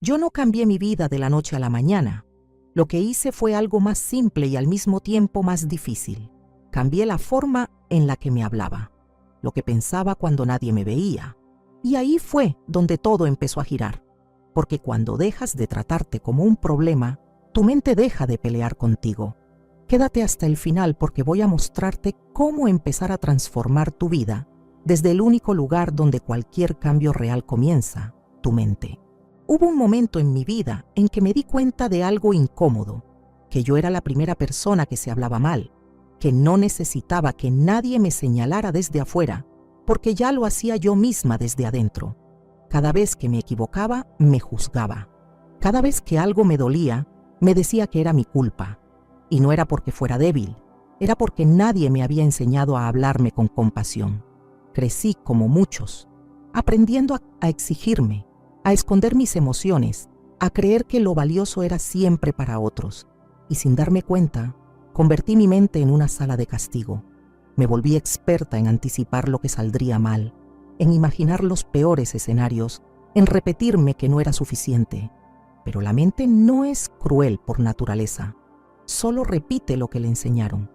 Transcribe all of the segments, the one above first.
Yo no cambié mi vida de la noche a la mañana. Lo que hice fue algo más simple y al mismo tiempo más difícil. Cambié la forma en la que me hablaba, lo que pensaba cuando nadie me veía. Y ahí fue donde todo empezó a girar. Porque cuando dejas de tratarte como un problema, tu mente deja de pelear contigo. Quédate hasta el final porque voy a mostrarte cómo empezar a transformar tu vida desde el único lugar donde cualquier cambio real comienza, tu mente. Hubo un momento en mi vida en que me di cuenta de algo incómodo, que yo era la primera persona que se hablaba mal, que no necesitaba que nadie me señalara desde afuera, porque ya lo hacía yo misma desde adentro. Cada vez que me equivocaba, me juzgaba. Cada vez que algo me dolía, me decía que era mi culpa. Y no era porque fuera débil, era porque nadie me había enseñado a hablarme con compasión. Crecí como muchos, aprendiendo a exigirme, a esconder mis emociones, a creer que lo valioso era siempre para otros. Y sin darme cuenta, convertí mi mente en una sala de castigo. Me volví experta en anticipar lo que saldría mal, en imaginar los peores escenarios, en repetirme que no era suficiente. Pero la mente no es cruel por naturaleza. Solo repite lo que le enseñaron.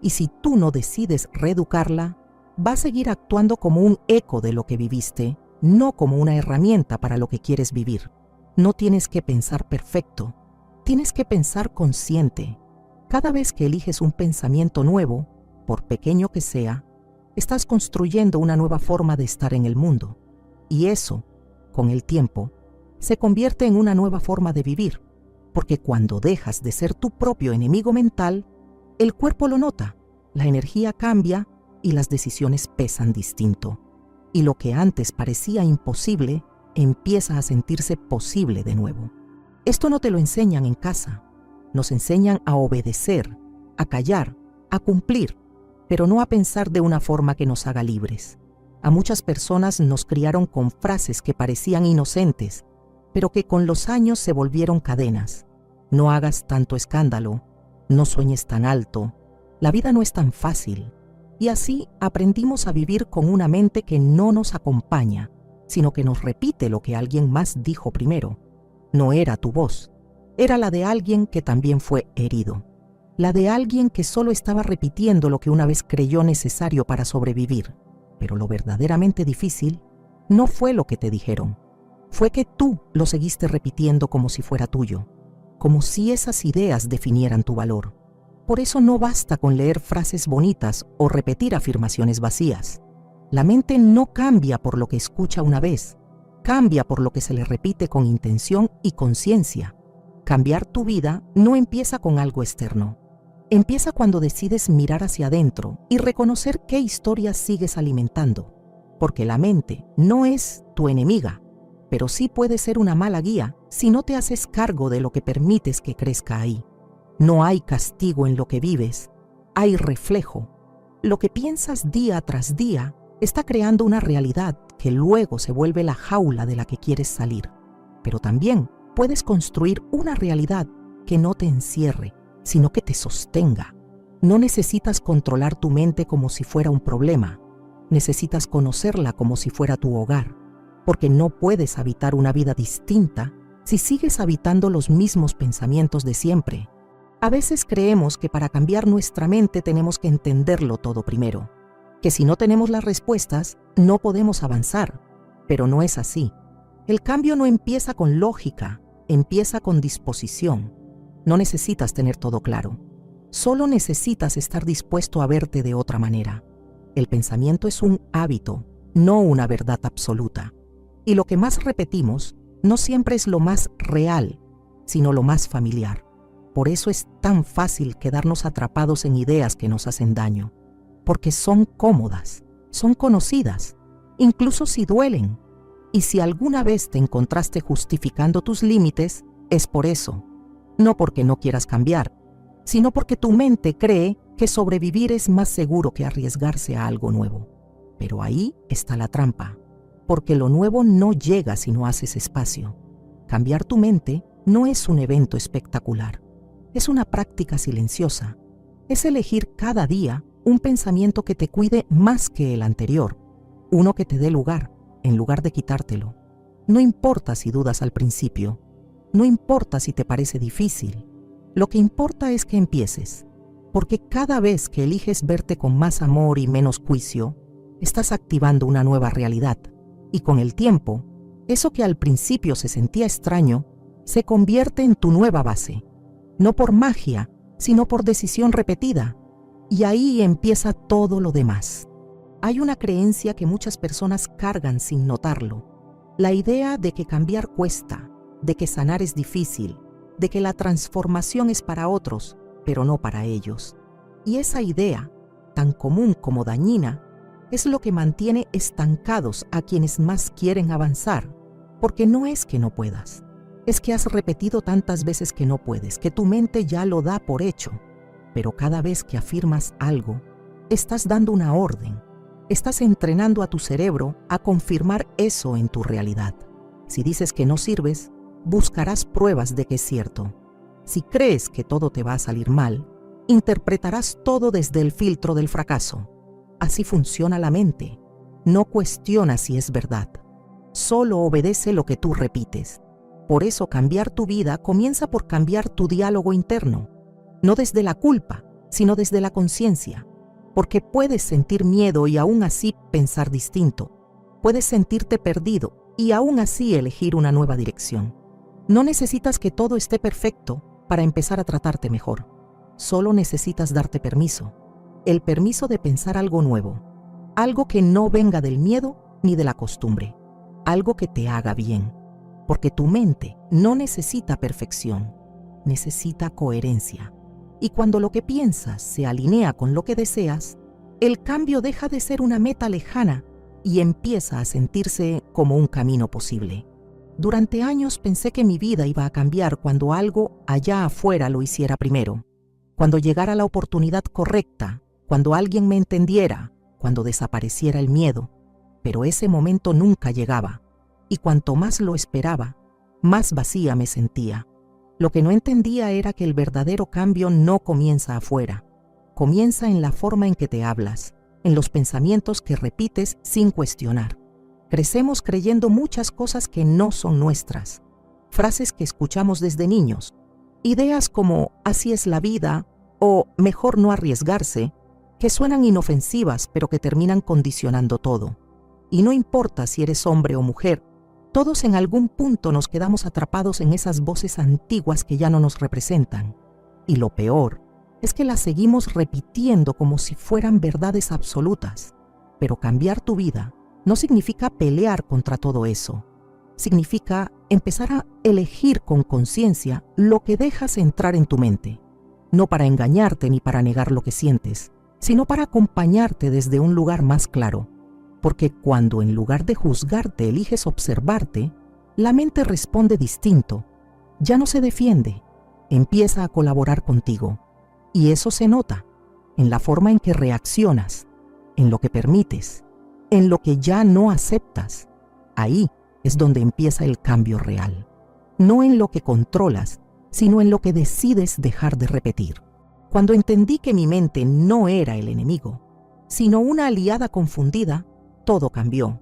Y si tú no decides reeducarla, va a seguir actuando como un eco de lo que viviste, no como una herramienta para lo que quieres vivir. No tienes que pensar perfecto, tienes que pensar consciente. Cada vez que eliges un pensamiento nuevo, por pequeño que sea, estás construyendo una nueva forma de estar en el mundo. Y eso, con el tiempo, se convierte en una nueva forma de vivir. Porque cuando dejas de ser tu propio enemigo mental, el cuerpo lo nota, la energía cambia y las decisiones pesan distinto. Y lo que antes parecía imposible, empieza a sentirse posible de nuevo. Esto no te lo enseñan en casa. Nos enseñan a obedecer, a callar, a cumplir, pero no a pensar de una forma que nos haga libres. A muchas personas nos criaron con frases que parecían inocentes, pero que con los años se volvieron cadenas. No hagas tanto escándalo, no sueñes tan alto, la vida no es tan fácil. Y así aprendimos a vivir con una mente que no nos acompaña, sino que nos repite lo que alguien más dijo primero. No era tu voz, era la de alguien que también fue herido. La de alguien que solo estaba repitiendo lo que una vez creyó necesario para sobrevivir. Pero lo verdaderamente difícil no fue lo que te dijeron. Fue que tú lo seguiste repitiendo como si fuera tuyo, como si esas ideas definieran tu valor. Por eso no basta con leer frases bonitas o repetir afirmaciones vacías. La mente no cambia por lo que escucha una vez, cambia por lo que se le repite con intención y conciencia. Cambiar tu vida no empieza con algo externo. Empieza cuando decides mirar hacia adentro y reconocer qué historias sigues alimentando. Porque la mente no es tu enemiga, pero sí puede ser una mala guía si no te haces cargo de lo que permites que crezca ahí. No hay castigo en lo que vives, hay reflejo. Lo que piensas día tras día está creando una realidad que luego se vuelve la jaula de la que quieres salir. Pero también puedes construir una realidad que no te encierre, sino que te sostenga. No necesitas controlar tu mente como si fuera un problema. Necesitas conocerla como si fuera tu hogar, porque no puedes habitar una vida distinta si sigues habitando los mismos pensamientos de siempre. A veces creemos que para cambiar nuestra mente tenemos que entenderlo todo primero, que si no tenemos las respuestas, no podemos avanzar, pero no es así. El cambio no empieza con lógica, empieza con disposición. No necesitas tener todo claro, solo necesitas estar dispuesto a verte de otra manera. El pensamiento es un hábito, no una verdad absoluta. Y lo que más repetimos no siempre es lo más real, sino lo más familiar. Por eso es tan fácil quedarnos atrapados en ideas que nos hacen daño, porque son cómodas, son conocidas, incluso si duelen. Y si alguna vez te encontraste justificando tus límites, es por eso, no porque no quieras cambiar, sino porque tu mente cree que sobrevivir es más seguro que arriesgarse a algo nuevo. Pero ahí está la trampa, porque lo nuevo no llega si no haces espacio. Cambiar tu mente no es un evento espectacular. Es una práctica silenciosa. Es elegir cada día un pensamiento que te cuide más que el anterior, uno que te dé lugar, en lugar de quitártelo. No importa si dudas al principio, No importa si te parece difícil. Lo que importa es que empieces, porque cada vez que eliges verte con más amor y menos juicio, estás activando una nueva realidad. Y con el tiempo, eso que al principio se sentía extraño, se convierte en tu nueva base. No por magia, sino por decisión repetida. Y ahí empieza todo lo demás. Hay una creencia que muchas personas cargan sin notarlo. La idea de que cambiar cuesta, de que sanar es difícil, de que la transformación es para otros, pero no para ellos. Y esa idea, tan común como dañina, es lo que mantiene estancados a quienes más quieren avanzar, porque no es que no puedas, es que has repetido tantas veces que no puedes, que tu mente ya lo da por hecho, pero cada vez que afirmas algo, estás dando una orden, estás entrenando a tu cerebro a confirmar eso en tu realidad. Si dices que no sirves, buscarás pruebas de que es cierto. Si crees que todo te va a salir mal, interpretarás todo desde el filtro del fracaso. Así funciona la mente. No cuestiona si es verdad. Solo obedece lo que tú repites. Por eso cambiar tu vida comienza por cambiar tu diálogo interno. No desde la culpa, sino desde la conciencia. Porque puedes sentir miedo y aún así pensar distinto. Puedes sentirte perdido y aún así elegir una nueva dirección. No necesitas que todo esté perfecto para empezar a tratarte mejor. Solo necesitas darte permiso. El permiso de pensar algo nuevo. Algo que no venga del miedo ni de la costumbre. Algo que te haga bien. Porque tu mente no necesita perfección. Necesita coherencia. Y cuando lo que piensas se alinea con lo que deseas, el cambio deja de ser una meta lejana y empieza a sentirse como un camino posible. Durante años pensé que mi vida iba a cambiar cuando algo allá afuera lo hiciera primero. Cuando llegara la oportunidad correcta, cuando alguien me entendiera, cuando desapareciera el miedo. Pero ese momento nunca llegaba, y cuanto más lo esperaba, más vacía me sentía. Lo que no entendía era que el verdadero cambio no comienza afuera, comienza en la forma en que te hablas, en los pensamientos que repites sin cuestionar. Crecemos creyendo muchas cosas que no son nuestras, frases que escuchamos desde niños, ideas como así es la vida o mejor no arriesgarse, que suenan inofensivas pero que terminan condicionando todo. Y no importa si eres hombre o mujer, todos en algún punto nos quedamos atrapados en esas voces antiguas que ya no nos representan. Y lo peor es que las seguimos repitiendo como si fueran verdades absolutas. Pero cambiar tu vida no significa pelear contra todo eso. Significa empezar a elegir con conciencia lo que dejas entrar en tu mente. No para engañarte ni para negar lo que sientes, sino para acompañarte desde un lugar más claro. Porque cuando en lugar de juzgarte eliges observarte, la mente responde distinto. Ya no se defiende, empieza a colaborar contigo. Y eso se nota en la forma en que reaccionas, en lo que permites, en lo que ya no aceptas. Ahí es donde empieza el cambio real. No en lo que controlas, sino en lo que decides dejar de repetir. Cuando entendí que mi mente no era el enemigo, sino una aliada confundida, todo cambió.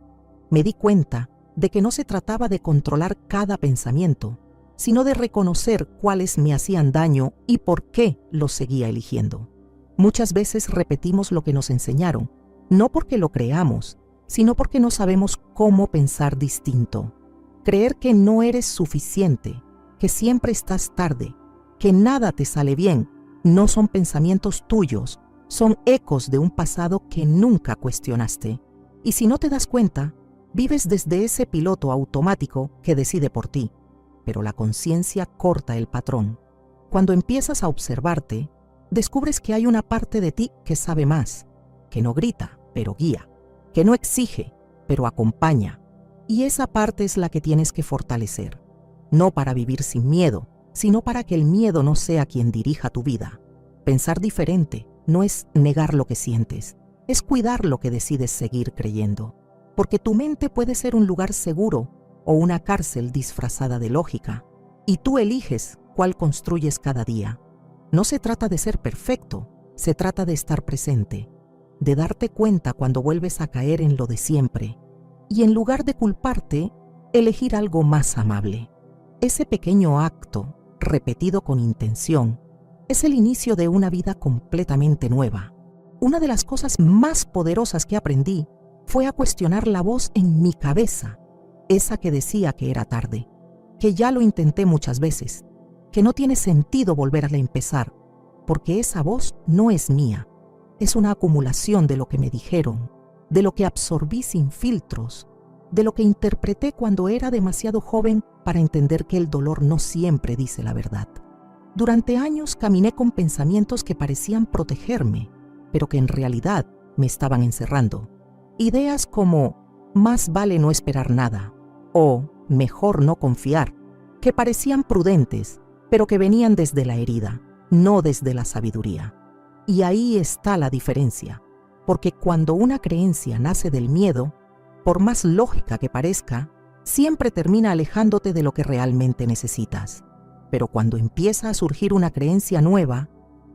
Me di cuenta de que no se trataba de controlar cada pensamiento, sino de reconocer cuáles me hacían daño y por qué los seguía eligiendo. Muchas veces repetimos lo que nos enseñaron, no porque lo creamos, sino porque no sabemos cómo pensar distinto. Creer que no eres suficiente, que siempre estás tarde, que nada te sale bien, no son pensamientos tuyos, son ecos de un pasado que nunca cuestionaste. Y si no te das cuenta, vives desde ese piloto automático que decide por ti, pero la conciencia corta el patrón. Cuando empiezas a observarte, descubres que hay una parte de ti que sabe más, que no grita, pero guía, que no exige, pero acompaña. Y esa parte es la que tienes que fortalecer, no para vivir sin miedo, sino para que el miedo no sea quien dirija tu vida. Pensar diferente no es negar lo que sientes, es cuidar lo que decides seguir creyendo, porque tu mente puede ser un lugar seguro o una cárcel disfrazada de lógica, y tú eliges cuál construyes cada día. No se trata de ser perfecto, se trata de estar presente, de darte cuenta cuando vuelves a caer en lo de siempre, y en lugar de culparte, elegir algo más amable. Ese pequeño acto, repetido con intención, es el inicio de una vida completamente nueva. Una de las cosas más poderosas que aprendí fue a cuestionar la voz en mi cabeza, esa que decía que era tarde, que ya lo intenté muchas veces, que no tiene sentido volver a empezar, porque esa voz no es mía, es una acumulación de lo que me dijeron, de lo que absorbí sin filtros, de lo que interpreté cuando era demasiado joven para entender que el dolor no siempre dice la verdad. Durante años caminé con pensamientos que parecían protegerme, pero que en realidad me estaban encerrando. Ideas como más vale no esperar nada o mejor no confiar, que parecían prudentes, pero que venían desde la herida, no desde la sabiduría. Y ahí está la diferencia, porque cuando una creencia nace del miedo, por más lógica que parezca, siempre termina alejándote de lo que realmente necesitas. Pero cuando empieza a surgir una creencia nueva,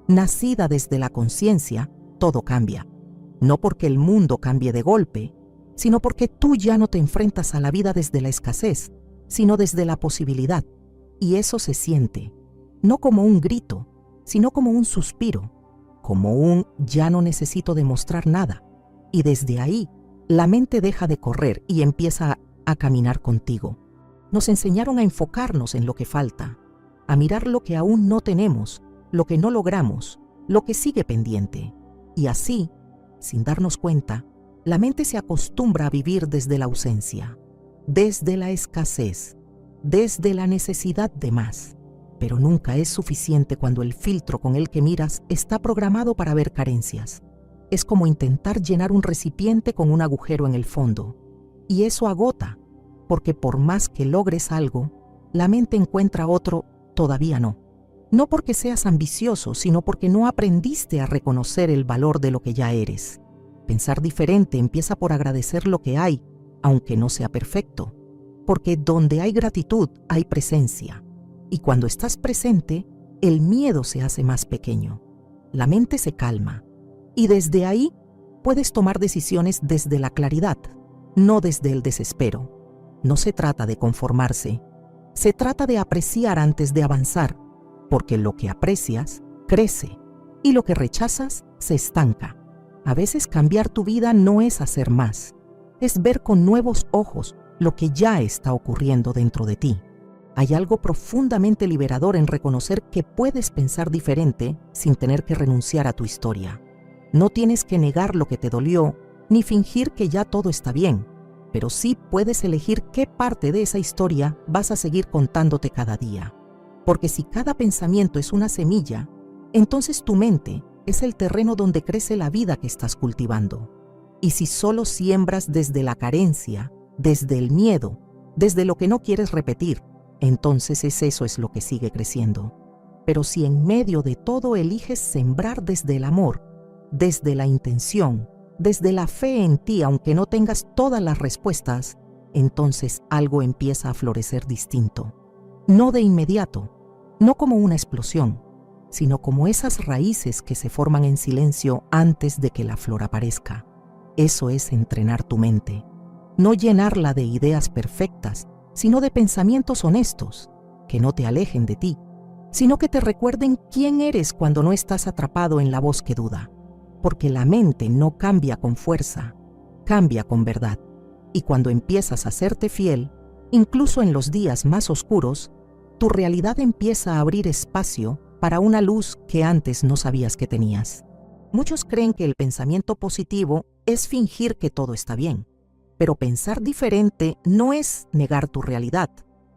nacida desde la conciencia, todo cambia. No porque el mundo cambie de golpe, sino porque tú ya no te enfrentas a la vida desde la escasez, sino desde la posibilidad. Y eso se siente, no como un grito, sino como un suspiro, como un ya no necesito demostrar nada. Y desde ahí, la mente deja de correr y empieza a caminar contigo. Nos enseñaron a enfocarnos en lo que falta, a mirar lo que aún no tenemos, lo que no logramos, lo que sigue pendiente. Y así, sin darnos cuenta, la mente se acostumbra a vivir desde la ausencia, desde la escasez, desde la necesidad de más. Pero nunca es suficiente cuando el filtro con el que miras está programado para ver carencias. Es como intentar llenar un recipiente con un agujero en el fondo. Y eso agota, porque por más que logres algo, la mente encuentra otro todavía no. No porque seas ambicioso, sino porque no aprendiste a reconocer el valor de lo que ya eres. Pensar diferente empieza por agradecer lo que hay, aunque no sea perfecto. Porque donde hay gratitud, hay presencia. Y cuando estás presente, el miedo se hace más pequeño. La mente se calma. Y desde ahí puedes tomar decisiones desde la claridad, no desde el desespero. No se trata de conformarse. Se trata de apreciar antes de avanzar, porque lo que aprecias crece y lo que rechazas se estanca. A veces cambiar tu vida no es hacer más, es ver con nuevos ojos lo que ya está ocurriendo dentro de ti. Hay algo profundamente liberador en reconocer que puedes pensar diferente sin tener que renunciar a tu historia. No tienes que negar lo que te dolió, ni fingir que ya todo está bien, pero sí puedes elegir qué parte de esa historia vas a seguir contándote cada día. Porque si cada pensamiento es una semilla, entonces tu mente es el terreno donde crece la vida que estás cultivando. Y si solo siembras desde la carencia, desde el miedo, desde lo que no quieres repetir, entonces eso es lo que sigue creciendo. Pero si en medio de todo eliges sembrar desde el amor, desde la intención, desde la fe en ti, aunque no tengas todas las respuestas, entonces algo empieza a florecer distinto. No de inmediato, no como una explosión, sino como esas raíces que se forman en silencio antes de que la flor aparezca. Eso es entrenar tu mente. No llenarla de ideas perfectas, sino de pensamientos honestos, que no te alejen de ti, sino que te recuerden quién eres cuando no estás atrapado en la voz que duda. Porque la mente no cambia con fuerza, cambia con verdad. Y cuando empiezas a serte fiel, incluso en los días más oscuros, tu realidad empieza a abrir espacio para una luz que antes no sabías que tenías. Muchos creen que el pensamiento positivo es fingir que todo está bien, pero pensar diferente no es negar tu realidad,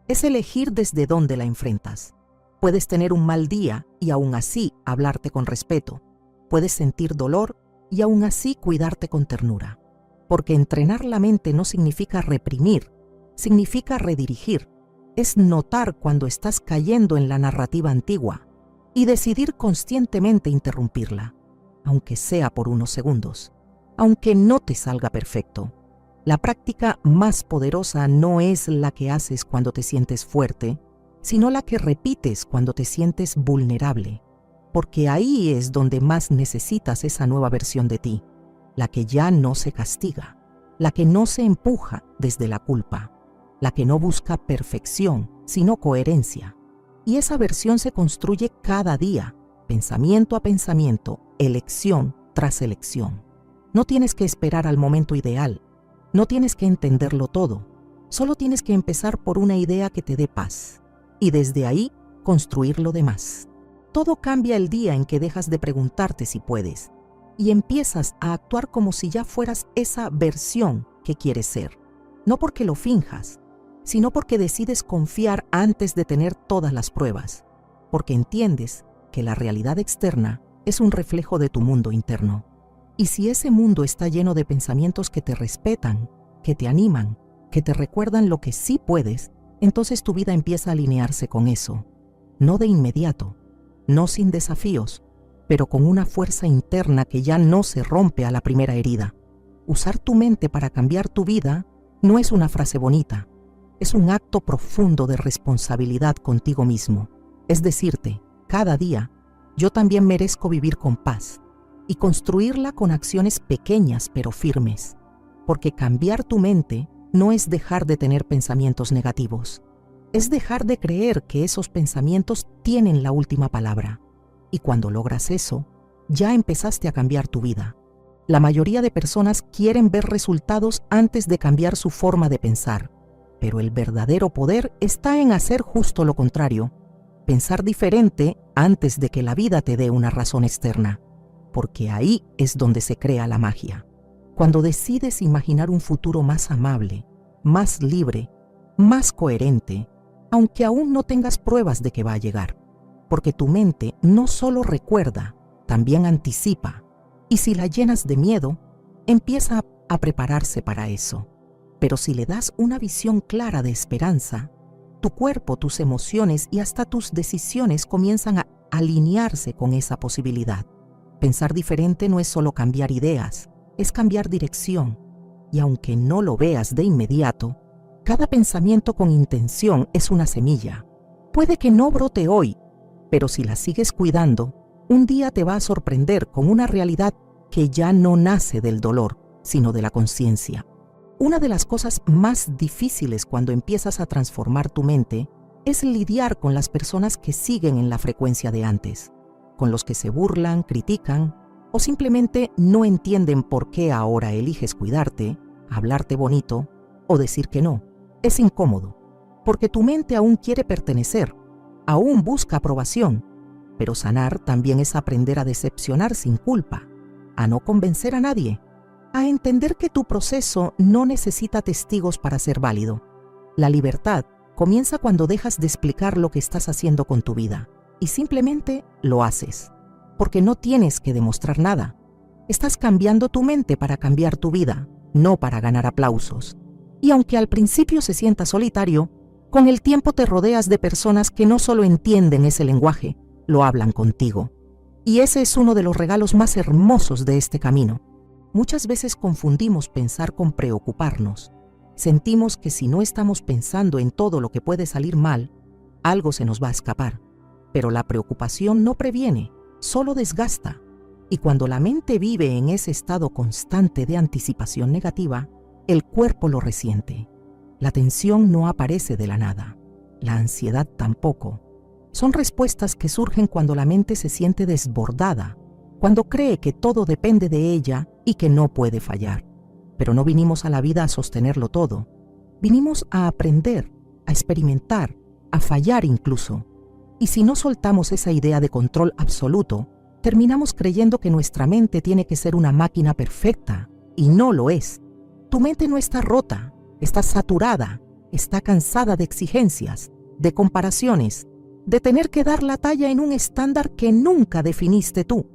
es elegir desde dónde la enfrentas. Puedes tener un mal día y aún así hablarte con respeto. Puedes sentir dolor y aún así cuidarte con ternura. Porque entrenar la mente no significa reprimir, significa redirigir. Es notar cuando estás cayendo en la narrativa antigua y decidir conscientemente interrumpirla, aunque sea por unos segundos, aunque no te salga perfecto. La práctica más poderosa no es la que haces cuando te sientes fuerte, sino la que repites cuando te sientes vulnerable, porque ahí es donde más necesitas esa nueva versión de ti, la que ya no se castiga, la que no se empuja desde la culpa, la que no busca perfección, sino coherencia. Y esa versión se construye cada día, pensamiento a pensamiento, elección tras elección. No tienes que esperar al momento ideal, no tienes que entenderlo todo, solo tienes que empezar por una idea que te dé paz, y desde ahí construir lo demás. Todo cambia el día en que dejas de preguntarte si puedes, y empiezas a actuar como si ya fueras esa versión que quieres ser. No porque lo finjas, sino porque decides confiar antes de tener todas las pruebas, porque entiendes que la realidad externa es un reflejo de tu mundo interno. Y si ese mundo está lleno de pensamientos que te respetan, que te animan, que te recuerdan lo que sí puedes, entonces tu vida empieza a alinearse con eso. No de inmediato, no sin desafíos, pero con una fuerza interna que ya no se rompe a la primera herida. Usar tu mente para cambiar tu vida no es una frase bonita, es un acto profundo de responsabilidad contigo mismo. Es decirte, cada día, yo también merezco vivir con paz y construirla con acciones pequeñas pero firmes, porque cambiar tu mente no es dejar de tener pensamientos negativos, es dejar de creer que esos pensamientos tienen la última palabra. Y cuando logras eso, ya empezaste a cambiar tu vida. La mayoría de personas quieren ver resultados antes de cambiar su forma de pensar, pero el verdadero poder está en hacer justo lo contrario, pensar diferente antes de que la vida te dé una razón externa, porque ahí es donde se crea la magia. Cuando decides imaginar un futuro más amable, más libre, más coherente, aunque aún no tengas pruebas de que va a llegar, porque tu mente no solo recuerda, también anticipa, y si la llenas de miedo, empieza a prepararse para eso. Pero si le das una visión clara de esperanza, tu cuerpo, tus emociones y hasta tus decisiones comienzan a alinearse con esa posibilidad. Pensar diferente no es solo cambiar ideas, es cambiar dirección. Y aunque no lo veas de inmediato, cada pensamiento con intención es una semilla. Puede que no brote hoy, pero si la sigues cuidando, un día te va a sorprender con una realidad que ya no nace del dolor, sino de la conciencia. Una de las cosas más difíciles cuando empiezas a transformar tu mente es lidiar con las personas que siguen en la frecuencia de antes, con los que se burlan, critican o simplemente no entienden por qué ahora eliges cuidarte, hablarte bonito o decir que no. Es incómodo, porque tu mente aún quiere pertenecer, aún busca aprobación, pero sanar también es aprender a decepcionar sin culpa, a no convencer a nadie, a entender que tu proceso no necesita testigos para ser válido. La libertad comienza cuando dejas de explicar lo que estás haciendo con tu vida y simplemente lo haces, porque no tienes que demostrar nada. Estás cambiando tu mente para cambiar tu vida, no para ganar aplausos. Y aunque al principio se sienta solitario, con el tiempo te rodeas de personas que no solo entienden ese lenguaje, lo hablan contigo. Y ese es uno de los regalos más hermosos de este camino. Muchas veces confundimos pensar con preocuparnos. Sentimos que si no estamos pensando en todo lo que puede salir mal, algo se nos va a escapar. Pero la preocupación no previene, solo desgasta. Y cuando la mente vive en ese estado constante de anticipación negativa, el cuerpo lo resiente. La tensión no aparece de la nada, la ansiedad tampoco. Son respuestas que surgen cuando la mente se siente desbordada, cuando cree que todo depende de ella y que no puede fallar. Pero no vinimos a la vida a sostenerlo todo. Vinimos a aprender, a experimentar, a fallar incluso. Y si no soltamos esa idea de control absoluto, terminamos creyendo que nuestra mente tiene que ser una máquina perfecta, y no lo es. Tu mente no está rota, está saturada, está cansada de exigencias, de comparaciones, de tener que dar la talla en un estándar que nunca definiste tú.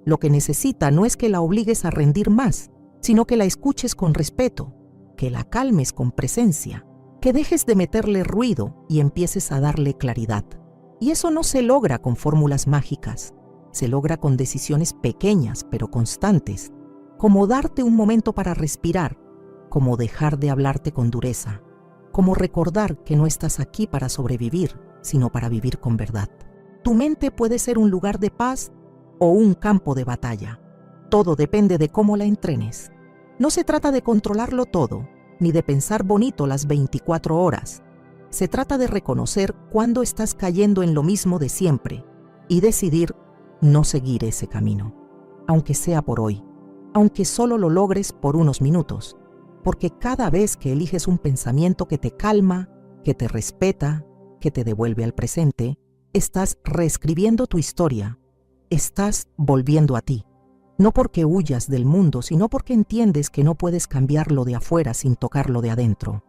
Lo que necesita no es que la obligues a rendir más, sino que la escuches con respeto, que la calmes con presencia, que dejes de meterle ruido y empieces a darle claridad. Y eso no se logra con fórmulas mágicas, se logra con decisiones pequeñas pero constantes, como darte un momento para respirar, como dejar de hablarte con dureza, como recordar que no estás aquí para sobrevivir, sino para vivir con verdad. Tu mente puede ser un lugar de paz o un campo de batalla. Todo depende de cómo la entrenes. No se trata de controlarlo todo, ni de pensar bonito las 24 horas. Se trata de reconocer cuándo estás cayendo en lo mismo de siempre y decidir no seguir ese camino, aunque sea por hoy, aunque solo lo logres por unos minutos, porque cada vez que eliges un pensamiento que te calma, que te respeta, que te devuelve al presente, estás reescribiendo tu historia, estás volviendo a ti. No porque huyas del mundo, sino porque entiendes que no puedes cambiarlo de afuera sin tocarlo de adentro.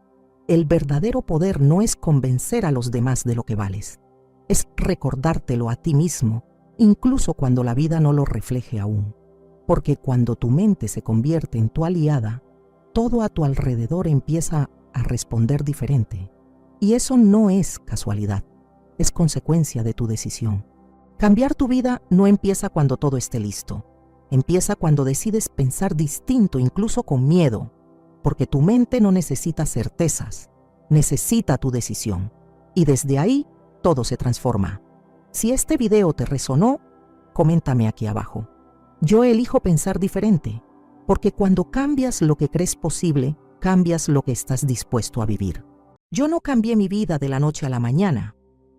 El verdadero poder no es convencer a los demás de lo que vales, es recordártelo a ti mismo, incluso cuando la vida no lo refleje aún. Porque cuando tu mente se convierte en tu aliada, todo a tu alrededor empieza a responder diferente. Y eso no es casualidad, es consecuencia de tu decisión. Cambiar tu vida no empieza cuando todo esté listo. Empieza cuando decides pensar distinto, incluso con miedo, porque tu mente no necesita certezas, necesita tu decisión. Y desde ahí, todo se transforma. Si este video te resonó, coméntame aquí abajo. Yo elijo pensar diferente, porque cuando cambias lo que crees posible, cambias lo que estás dispuesto a vivir. Yo no cambié mi vida de la noche a la mañana.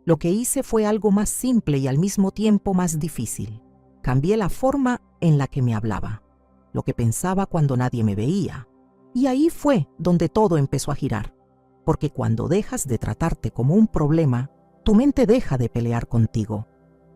Lo que hice fue algo más simple y al mismo tiempo más difícil. Cambié la forma en la que me hablaba, lo que pensaba cuando nadie me veía. Y ahí fue donde todo empezó a girar. Porque cuando dejas de tratarte como un problema, tu mente deja de pelear contigo.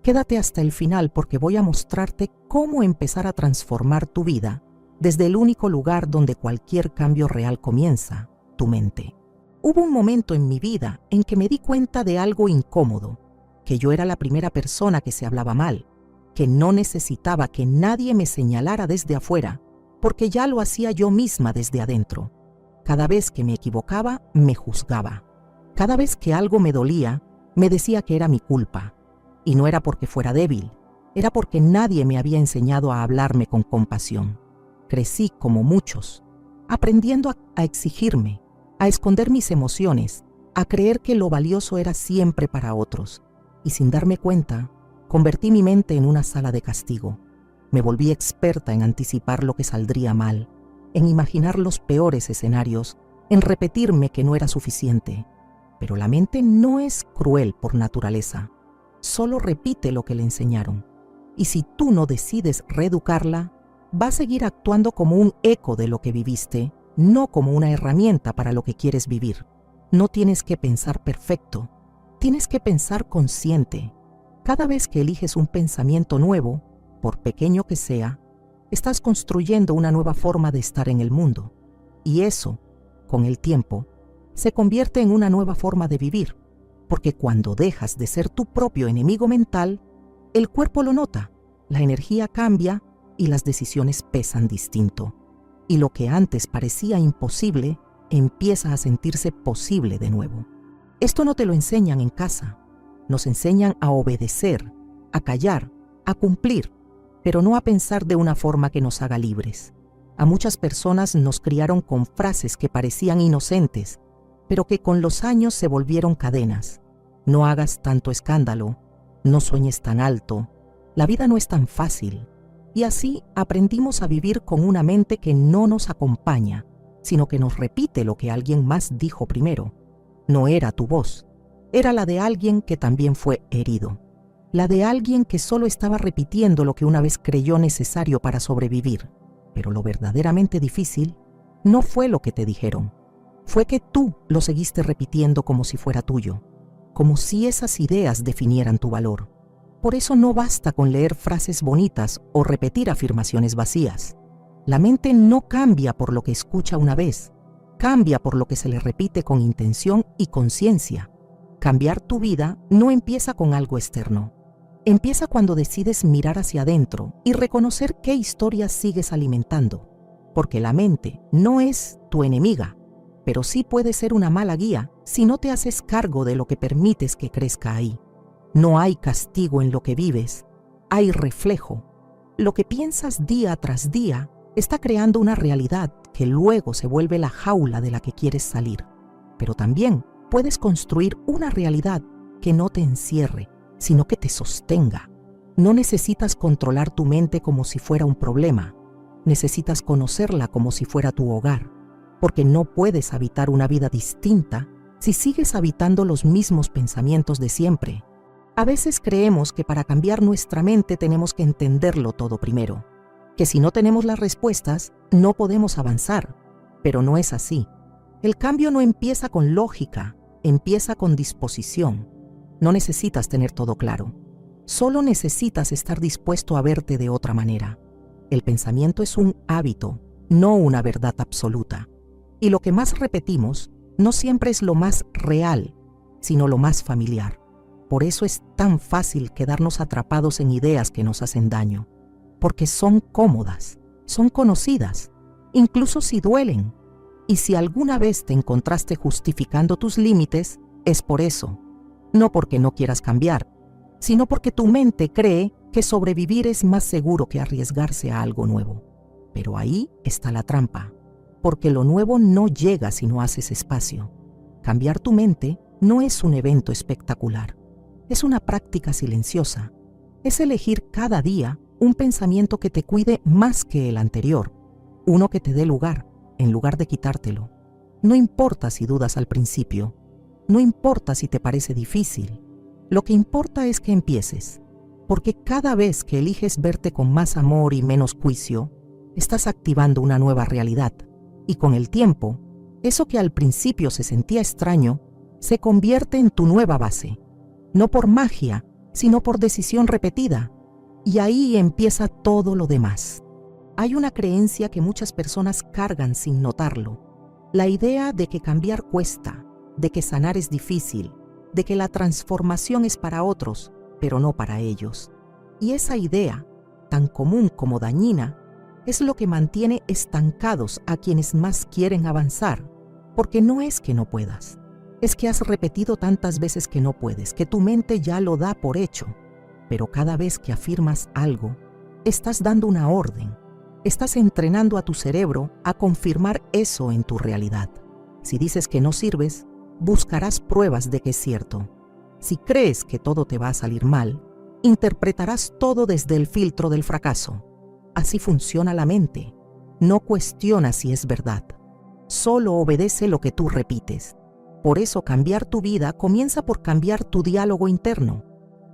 Quédate hasta el final porque voy a mostrarte cómo empezar a transformar tu vida desde el único lugar donde cualquier cambio real comienza, tu mente. Hubo un momento en mi vida en que me di cuenta de algo incómodo, que yo era la primera persona que se hablaba mal, que no necesitaba que nadie me señalara desde afuera, porque ya lo hacía yo misma desde adentro. Cada vez que me equivocaba, me juzgaba. Cada vez que algo me dolía, me decía que era mi culpa. Y no era porque fuera débil, era porque nadie me había enseñado a hablarme con compasión. Crecí como muchos, aprendiendo a exigirme, a esconder mis emociones, a creer que lo valioso era siempre para otros. Y sin darme cuenta, convertí mi mente en una sala de castigo. Me volví experta en anticipar lo que saldría mal, en imaginar los peores escenarios, en repetirme que no era suficiente. Pero la mente no es cruel por naturaleza, solo repite lo que le enseñaron. Y si tú no decides reeducarla, va a seguir actuando como un eco de lo que viviste, no como una herramienta para lo que quieres vivir. No tienes que pensar perfecto, tienes que pensar consciente. Cada vez que eliges un pensamiento nuevo, por pequeño que sea, estás construyendo una nueva forma de estar en el mundo. Y eso, con el tiempo, se convierte en una nueva forma de vivir, porque cuando dejas de ser tu propio enemigo mental, el cuerpo lo nota, la energía cambia y las decisiones pesan distinto. Y lo que antes parecía imposible, empieza a sentirse posible de nuevo. Esto no te lo enseñan en casa. Nos enseñan a obedecer, a callar, a cumplir, pero no a pensar de una forma que nos haga libres. A muchas personas nos criaron con frases que parecían inocentes, pero que con los años se volvieron cadenas. No hagas tanto escándalo, no sueñes tan alto, la vida no es tan fácil. Y así aprendimos a vivir con una mente que no nos acompaña, sino que nos repite lo que alguien más dijo primero. No era tu voz, era la de alguien que también fue herido, la de alguien que solo estaba repitiendo lo que una vez creyó necesario para sobrevivir. Pero lo verdaderamente difícil no fue lo que te dijeron, fue que tú lo seguiste repitiendo como si fuera tuyo, como si esas ideas definieran tu valor. Por eso no basta con leer frases bonitas o repetir afirmaciones vacías. La mente no cambia por lo que escucha una vez, cambia por lo que se le repite con intención y conciencia. Cambiar tu vida no empieza con algo externo. Empieza cuando decides mirar hacia adentro y reconocer qué historias sigues alimentando. Porque la mente no es tu enemiga, pero sí puede ser una mala guía si no te haces cargo de lo que permites que crezca ahí. No hay castigo en lo que vives, hay reflejo. Lo que piensas día tras día está creando una realidad que luego se vuelve la jaula de la que quieres salir. Pero también puedes construir una realidad que no te encierre, sino que te sostenga. No necesitas controlar tu mente como si fuera un problema, necesitas conocerla como si fuera tu hogar, porque no puedes habitar una vida distinta si sigues habitando los mismos pensamientos de siempre. A veces creemos que para cambiar nuestra mente tenemos que entenderlo todo primero, que si no tenemos las respuestas, no podemos avanzar, pero no es así. El cambio no empieza con lógica, empieza con disposición. No necesitas tener todo claro, solo necesitas estar dispuesto a verte de otra manera. El pensamiento es un hábito, no una verdad absoluta, y lo que más repetimos no siempre es lo más real, sino lo más familiar. Por eso es tan fácil quedarnos atrapados en ideas que nos hacen daño, porque son cómodas, son conocidas, incluso si duelen. Y si alguna vez te encontraste justificando tus límites, es por eso, no porque no quieras cambiar, sino porque tu mente cree que sobrevivir es más seguro que arriesgarse a algo nuevo. Pero ahí está la trampa, porque lo nuevo no llega si no haces espacio. Cambiar tu mente no es un evento espectacular. Es una práctica silenciosa. Es elegir cada día un pensamiento que te cuide más que el anterior, uno que te dé lugar, en lugar de quitártelo. No importa si dudas al principio, no importa si te parece difícil. Lo que importa es que empieces, porque cada vez que eliges verte con más amor y menos juicio, estás activando una nueva realidad. Y con el tiempo, eso que al principio se sentía extraño, se convierte en tu nueva base. No por magia, sino por decisión repetida. Y ahí empieza todo lo demás. Hay una creencia que muchas personas cargan sin notarlo. La idea de que cambiar cuesta, de que sanar es difícil, de que la transformación es para otros, pero no para ellos. Y esa idea, tan común como dañina, es lo que mantiene estancados a quienes más quieren avanzar, porque no es que no puedas. Es que has repetido tantas veces que no puedes, que tu mente ya lo da por hecho. Pero cada vez que afirmas algo, estás dando una orden. Estás entrenando a tu cerebro a confirmar eso en tu realidad. Si dices que no sirves, buscarás pruebas de que es cierto. Si crees que todo te va a salir mal, interpretarás todo desde el filtro del fracaso. Así funciona la mente. No cuestiona si es verdad. Solo obedece lo que tú repites. Por eso cambiar tu vida comienza por cambiar tu diálogo interno.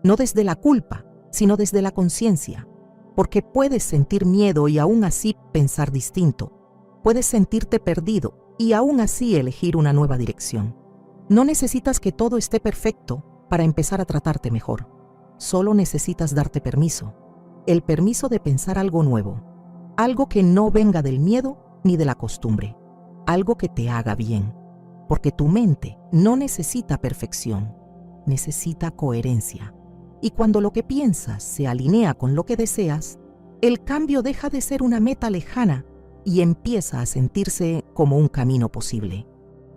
No desde la culpa, sino desde la conciencia. Porque puedes sentir miedo y aún así pensar distinto. Puedes sentirte perdido y aún así elegir una nueva dirección. No necesitas que todo esté perfecto para empezar a tratarte mejor. Solo necesitas darte permiso. El permiso de pensar algo nuevo. Algo que no venga del miedo ni de la costumbre. Algo que te haga bien. Porque tu mente no necesita perfección. Necesita coherencia. Y cuando lo que piensas se alinea con lo que deseas, el cambio deja de ser una meta lejana y empieza a sentirse como un camino posible.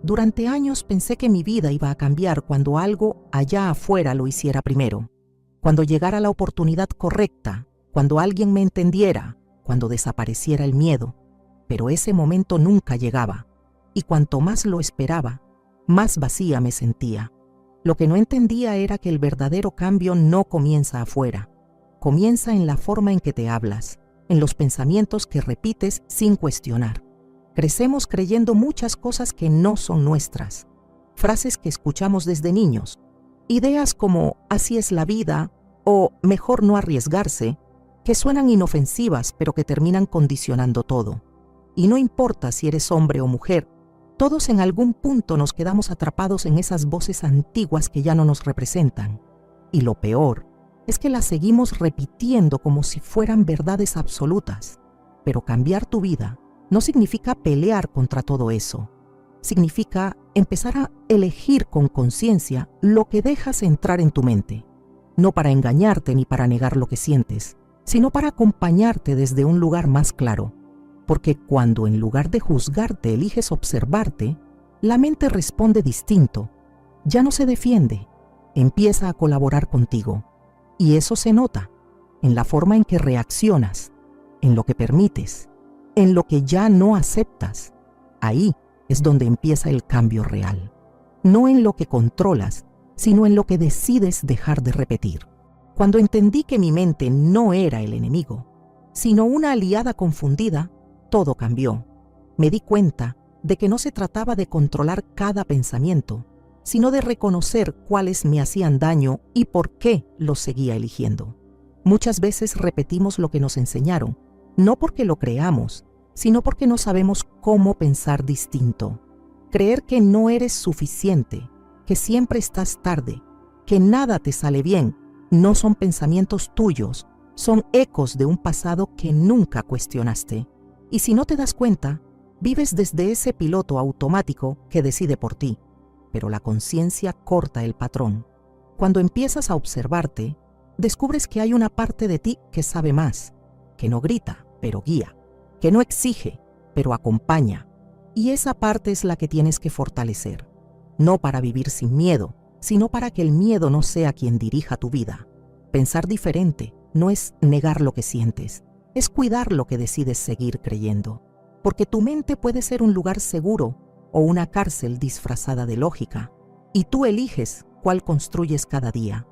Durante años pensé que mi vida iba a cambiar cuando algo allá afuera lo hiciera primero, cuando llegara la oportunidad correcta, cuando alguien me entendiera, cuando desapareciera el miedo. Pero ese momento nunca llegaba, y cuanto más lo esperaba, más vacía me sentía. Lo que no entendía era que el verdadero cambio no comienza afuera, comienza en la forma en que te hablas, en los pensamientos que repites sin cuestionar. Crecemos creyendo muchas cosas que no son nuestras, frases que escuchamos desde niños, ideas como así es la vida o mejor no arriesgarse, que suenan inofensivas pero que terminan condicionando todo. Y no importa si eres hombre o mujer, todos en algún punto nos quedamos atrapados en esas voces antiguas que ya no nos representan. Y lo peor es que las seguimos repitiendo como si fueran verdades absolutas. Pero cambiar tu vida no significa pelear contra todo eso. Significa empezar a elegir con conciencia lo que dejas entrar en tu mente. No para engañarte ni para negar lo que sientes, sino para acompañarte desde un lugar más claro. Porque cuando en lugar de juzgarte eliges observarte, la mente responde distinto. Ya no se defiende, empieza a colaborar contigo. Y eso se nota en la forma en que reaccionas, en lo que permites, en lo que ya no aceptas. Ahí es donde empieza el cambio real. No en lo que controlas, sino en lo que decides dejar de repetir. Cuando entendí que mi mente no era el enemigo, sino una aliada confundida, todo cambió. Me di cuenta de que no se trataba de controlar cada pensamiento, sino de reconocer cuáles me hacían daño y por qué los seguía eligiendo. Muchas veces repetimos lo que nos enseñaron, no porque lo creamos, sino porque no sabemos cómo pensar distinto. Creer que no eres suficiente, que siempre estás tarde, que nada te sale bien, no son pensamientos tuyos, son ecos de un pasado que nunca cuestionaste. Y si no te das cuenta, vives desde ese piloto automático que decide por ti, pero la conciencia corta el patrón. Cuando empiezas a observarte, descubres que hay una parte de ti que sabe más, que no grita, pero guía, que no exige, pero acompaña. Y esa parte es la que tienes que fortalecer, no para vivir sin miedo, sino para que el miedo no sea quien dirija tu vida. Pensar diferente no es negar lo que sientes, es cuidar lo que decides seguir creyendo. Porque tu mente puede ser un lugar seguro o una cárcel disfrazada de lógica, y tú eliges cuál construyes cada día.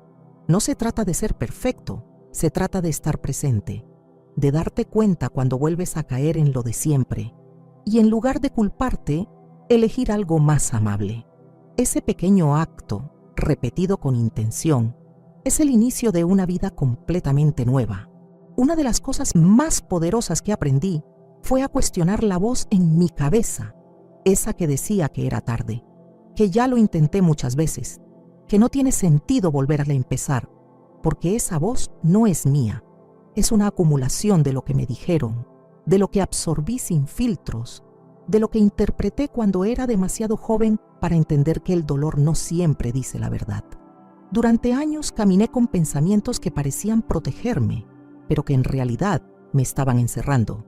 No se trata de ser perfecto, se trata de estar presente, de darte cuenta cuando vuelves a caer en lo de siempre, y en lugar de culparte, elegir algo más amable. Ese pequeño acto, repetido con intención, es el inicio de una vida completamente nueva. Una de las cosas más poderosas que aprendí fue a cuestionar la voz en mi cabeza, esa que decía que era tarde, que ya lo intenté muchas veces, que no tiene sentido volver a empezar, porque esa voz no es mía, es una acumulación de lo que me dijeron, de lo que absorbí sin filtros, de lo que interpreté cuando era demasiado joven para entender que el dolor no siempre dice la verdad. Durante años caminé con pensamientos que parecían protegerme, pero que en realidad me estaban encerrando.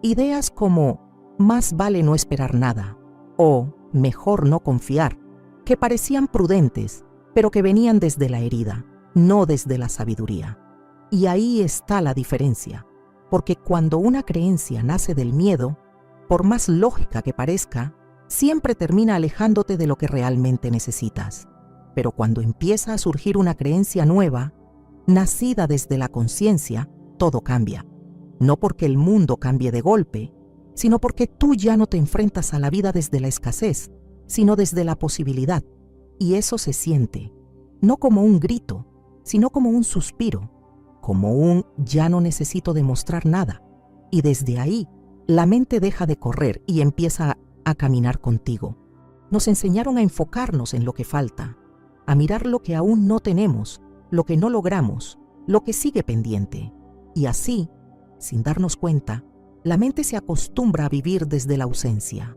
Ideas como más vale no esperar nada o mejor no confiar, que parecían prudentes, pero que venían desde la herida, no desde la sabiduría. Y ahí está la diferencia, porque cuando una creencia nace del miedo, por más lógica que parezca, siempre termina alejándote de lo que realmente necesitas. Pero cuando empieza a surgir una creencia nueva, nacida desde la conciencia, todo cambia. No porque el mundo cambie de golpe, sino porque tú ya no te enfrentas a la vida desde la escasez, sino desde la posibilidad. Y eso se siente, no como un grito, sino como un suspiro, como un ya no necesito demostrar nada. Y desde ahí, la mente deja de correr y empieza a caminar contigo. Nos enseñaron a enfocarnos en lo que falta, a mirar lo que aún no tenemos, lo que no logramos, lo que sigue pendiente. Y así, sin darnos cuenta, la mente se acostumbra a vivir desde la ausencia,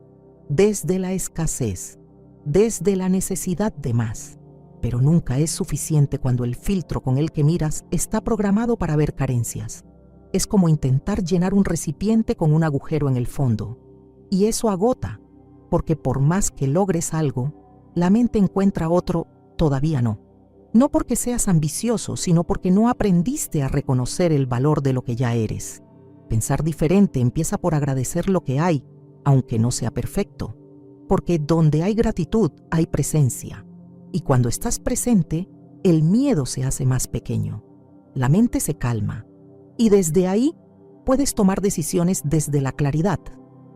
desde la escasez, desde la necesidad de más. Pero nunca es suficiente cuando el filtro con el que miras está programado para ver carencias. Es como intentar llenar un recipiente con un agujero en el fondo. Y eso agota, porque por más que logres algo, la mente encuentra otro todavía no. No porque seas ambicioso, sino porque no aprendiste a reconocer el valor de lo que ya eres. Pensar diferente empieza por agradecer lo que hay, aunque no sea perfecto. Porque donde hay gratitud, hay presencia. Y cuando estás presente, el miedo se hace más pequeño. La mente se calma. Y desde ahí, puedes tomar decisiones desde la claridad,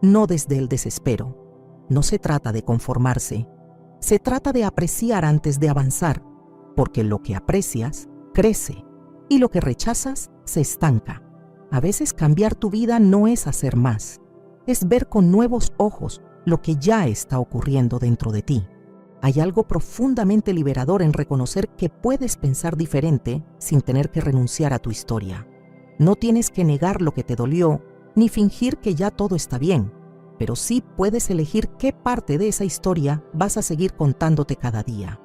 no desde el desespero. No se trata de conformarse. Se trata de apreciar antes de avanzar, porque lo que aprecias crece y lo que rechazas se estanca. A veces cambiar tu vida no es hacer más, es ver con nuevos ojos lo que ya está ocurriendo dentro de ti. Hay algo profundamente liberador en reconocer que puedes pensar diferente sin tener que renunciar a tu historia. No tienes que negar lo que te dolió, ni fingir que ya todo está bien, pero sí puedes elegir qué parte de esa historia vas a seguir contándote cada día.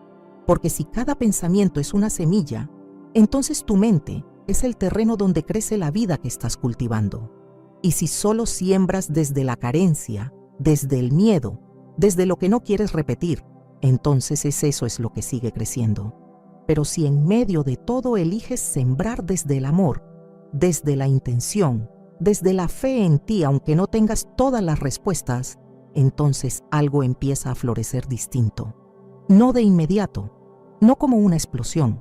Porque si cada pensamiento es una semilla, entonces tu mente es el terreno donde crece la vida que estás cultivando. Y si solo siembras desde la carencia, desde el miedo, desde lo que no quieres repetir, entonces eso es lo que sigue creciendo. Pero si en medio de todo eliges sembrar desde el amor, desde la intención, desde la fe en ti, aunque no tengas todas las respuestas, entonces algo empieza a florecer distinto. No de inmediato, no como una explosión,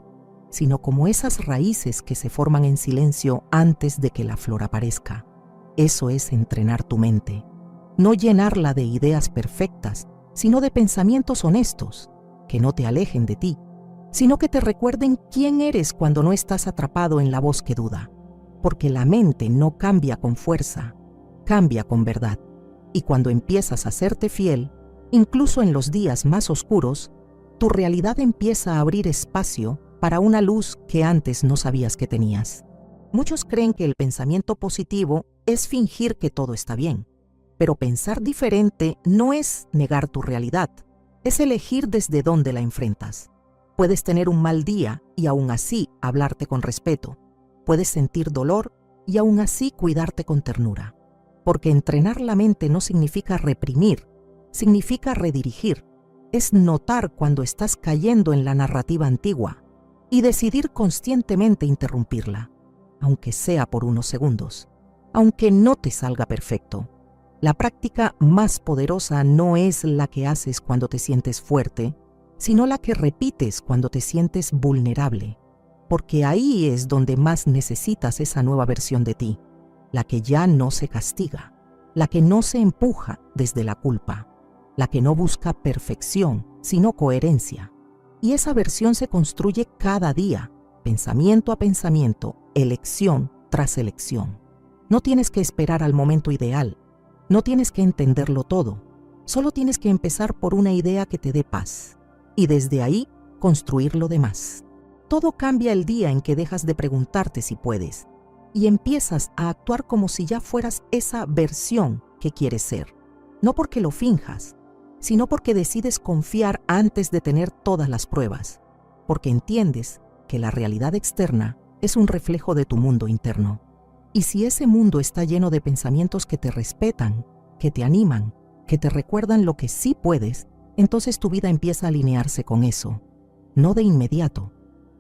sino como esas raíces que se forman en silencio antes de que la flor aparezca. Eso es entrenar tu mente. No llenarla de ideas perfectas, sino de pensamientos honestos, que no te alejen de ti, sino que te recuerden quién eres cuando no estás atrapado en la voz que duda. Porque la mente no cambia con fuerza, cambia con verdad. Y cuando empiezas a serte fiel, incluso en los días más oscuros, tu realidad empieza a abrir espacio para una luz que antes no sabías que tenías. Muchos creen que el pensamiento positivo es fingir que todo está bien, pero pensar diferente no es negar tu realidad, es elegir desde dónde la enfrentas. Puedes tener un mal día y aún así hablarte con respeto. Puedes sentir dolor y aún así cuidarte con ternura. Porque entrenar la mente no significa reprimir, significa redirigir. Es notar cuando estás cayendo en la narrativa antigua y decidir conscientemente interrumpirla, aunque sea por unos segundos, aunque no te salga perfecto. La práctica más poderosa no es la que haces cuando te sientes fuerte, sino la que repites cuando te sientes vulnerable, porque ahí es donde más necesitas esa nueva versión de ti, la que ya no se castiga, la que no se empuja desde la culpa, la que no busca perfección, sino coherencia. Y esa versión se construye cada día, pensamiento a pensamiento, elección tras elección. No tienes que esperar al momento ideal, no tienes que entenderlo todo, solo tienes que empezar por una idea que te dé paz, y desde ahí construir lo demás. Todo cambia el día en que dejas de preguntarte si puedes, y empiezas a actuar como si ya fueras esa versión que quieres ser. No porque lo finjas, sino porque decides confiar antes de tener todas las pruebas, porque entiendes que la realidad externa es un reflejo de tu mundo interno. Y si ese mundo está lleno de pensamientos que te respetan, que te animan, que te recuerdan lo que sí puedes, entonces tu vida empieza a alinearse con eso. No de inmediato,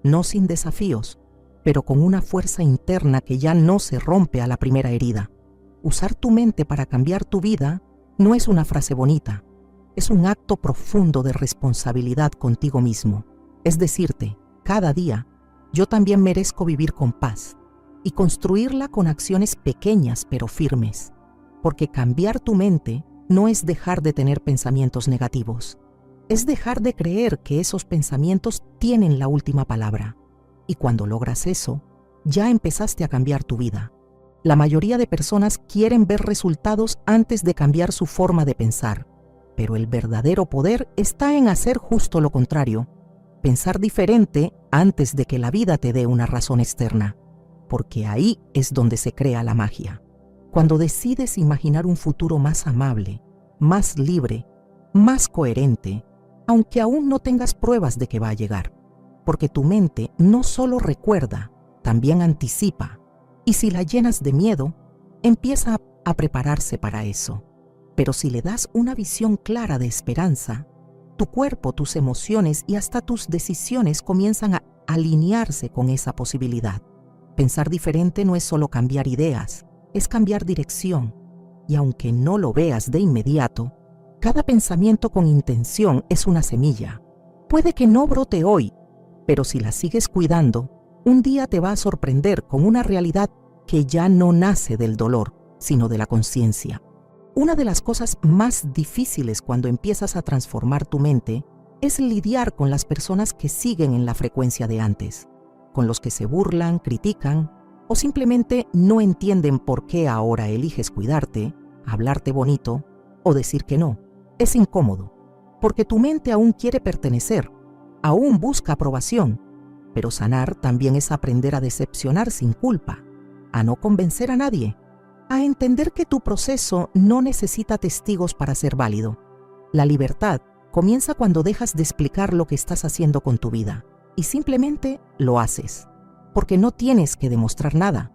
no sin desafíos, pero con una fuerza interna que ya no se rompe a la primera herida. Usar tu mente para cambiar tu vida no es una frase bonita, es un acto profundo de responsabilidad contigo mismo. Es decirte, cada día, yo también merezco vivir con paz y construirla con acciones pequeñas pero firmes, porque cambiar tu mente no es dejar de tener pensamientos negativos, es dejar de creer que esos pensamientos tienen la última palabra. Y cuando logras eso, ya empezaste a cambiar tu vida. La mayoría de personas quieren ver resultados antes de cambiar su forma de pensar, pero el verdadero poder está en hacer justo lo contrario, pensar diferente antes de que la vida te dé una razón externa, porque ahí es donde se crea la magia. Cuando decides imaginar un futuro más amable, más libre, más coherente, aunque aún no tengas pruebas de que va a llegar, porque tu mente no solo recuerda, también anticipa, y si la llenas de miedo, empieza a prepararse para eso. Pero si le das una visión clara de esperanza, tu cuerpo, tus emociones y hasta tus decisiones comienzan a alinearse con esa posibilidad. Pensar diferente no es solo cambiar ideas, es cambiar dirección. Y aunque no lo veas de inmediato, cada pensamiento con intención es una semilla. Puede que no brote hoy, pero si la sigues cuidando, un día te va a sorprender con una realidad que ya no nace del dolor, sino de la conciencia. Una de las cosas más difíciles cuando empiezas a transformar tu mente es lidiar con las personas que siguen en la frecuencia de antes, con los que se burlan, critican o simplemente no entienden por qué ahora eliges cuidarte, hablarte bonito o decir que no. Es incómodo, porque tu mente aún quiere pertenecer, aún busca aprobación, pero sanar también es aprender a decepcionar sin culpa, a no convencer a nadie, a entender que tu proceso no necesita testigos para ser válido. La libertad comienza cuando dejas de explicar lo que estás haciendo con tu vida y simplemente lo haces, porque no tienes que demostrar nada.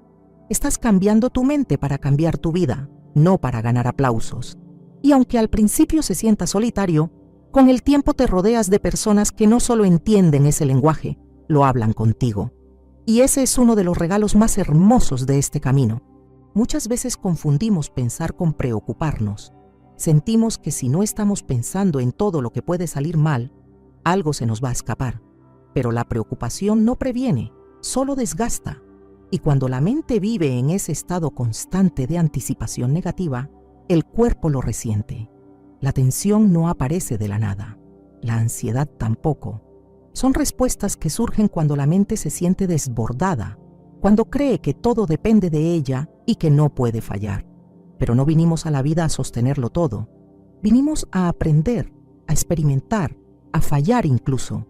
Estás cambiando tu mente para cambiar tu vida, no para ganar aplausos. Y aunque al principio se sienta solitario, con el tiempo te rodeas de personas que no solo entienden ese lenguaje, lo hablan contigo. Y ese es uno de los regalos más hermosos de este camino. Muchas veces confundimos pensar con preocuparnos. Sentimos que si no estamos pensando en todo lo que puede salir mal, algo se nos va a escapar. Pero la preocupación no previene, solo desgasta. Y cuando la mente vive en ese estado constante de anticipación negativa, el cuerpo lo resiente. La tensión no aparece de la nada. la ansiedad tampoco. Son respuestas que surgen cuando la mente se siente desbordada, cuando cree que todo depende de ella y que no puede fallar. Pero no vinimos a la vida a sostenerlo todo. Vinimos a aprender, a experimentar, a fallar incluso.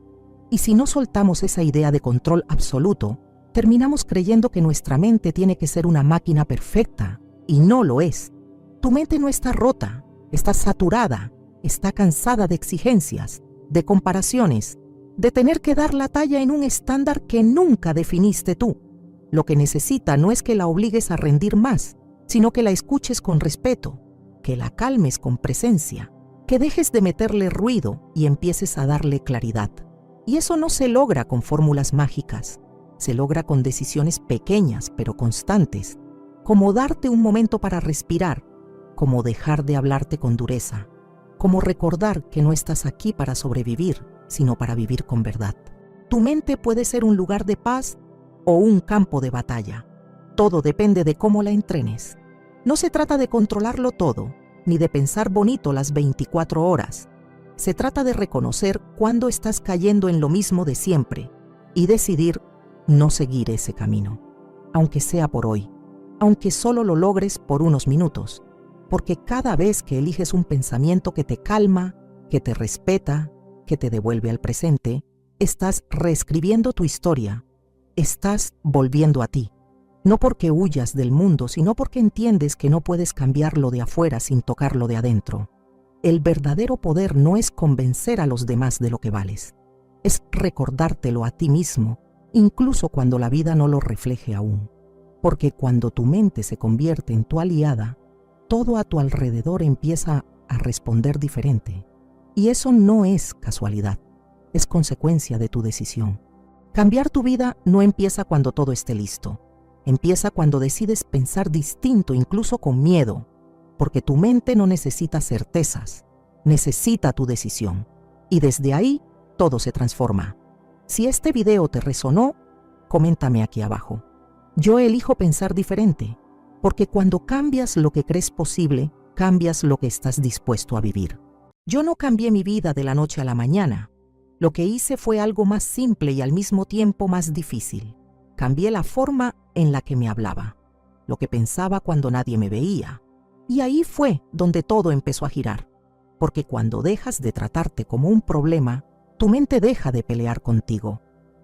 Y si no soltamos esa idea de control absoluto, terminamos creyendo que nuestra mente tiene que ser una máquina perfecta, y no lo es. Tu mente no está rota, está saturada, está cansada de exigencias, de comparaciones, de tener que dar la talla en un estándar que nunca definiste tú. Lo que necesita no es que la obligues a rendir más, sino que la escuches con respeto, que la calmes con presencia, que dejes de meterle ruido y empieces a darle claridad. Y eso no se logra con fórmulas mágicas, se logra con decisiones pequeñas pero constantes, como darte un momento para respirar, como dejar de hablarte con dureza, como recordar que no estás aquí para sobrevivir, sino para vivir con verdad. Tu mente puede ser un lugar de paz o un campo de batalla. Todo depende de cómo la entrenes. No se trata de controlarlo todo, ni de pensar bonito las 24 horas. Se trata de reconocer cuándo estás cayendo en lo mismo de siempre y decidir no seguir ese camino, aunque sea por hoy, aunque solo lo logres por unos minutos, porque cada vez que eliges un pensamiento que te calma, que te respeta, que te devuelve al presente, estás reescribiendo tu historia, estás volviendo a ti. No porque huyas del mundo, sino porque entiendes que no puedes cambiarlo de afuera sin tocarlo de adentro. El verdadero poder no es convencer a los demás de lo que vales, es recordártelo a ti mismo, incluso cuando la vida no lo refleje aún. Porque cuando tu mente se convierte en tu aliada, todo a tu alrededor empieza a responder diferente. Y eso no es casualidad, es consecuencia de tu decisión. Cambiar tu vida no empieza cuando todo esté listo. Empieza cuando decides pensar distinto, incluso con miedo, porque tu mente no necesita certezas, necesita tu decisión. Y desde ahí, todo se transforma. Si este video te resonó, coméntame aquí abajo. Yo elijo pensar diferente, porque cuando cambias lo que crees posible, cambias lo que estás dispuesto a vivir. Yo no cambié mi vida de la noche a la mañana. Lo que hice fue algo más simple y al mismo tiempo más difícil. Cambié la forma en la que me hablaba, lo que pensaba cuando nadie me veía. Y ahí fue donde todo empezó a girar. Porque cuando dejas de tratarte como un problema, tu mente deja de pelear contigo.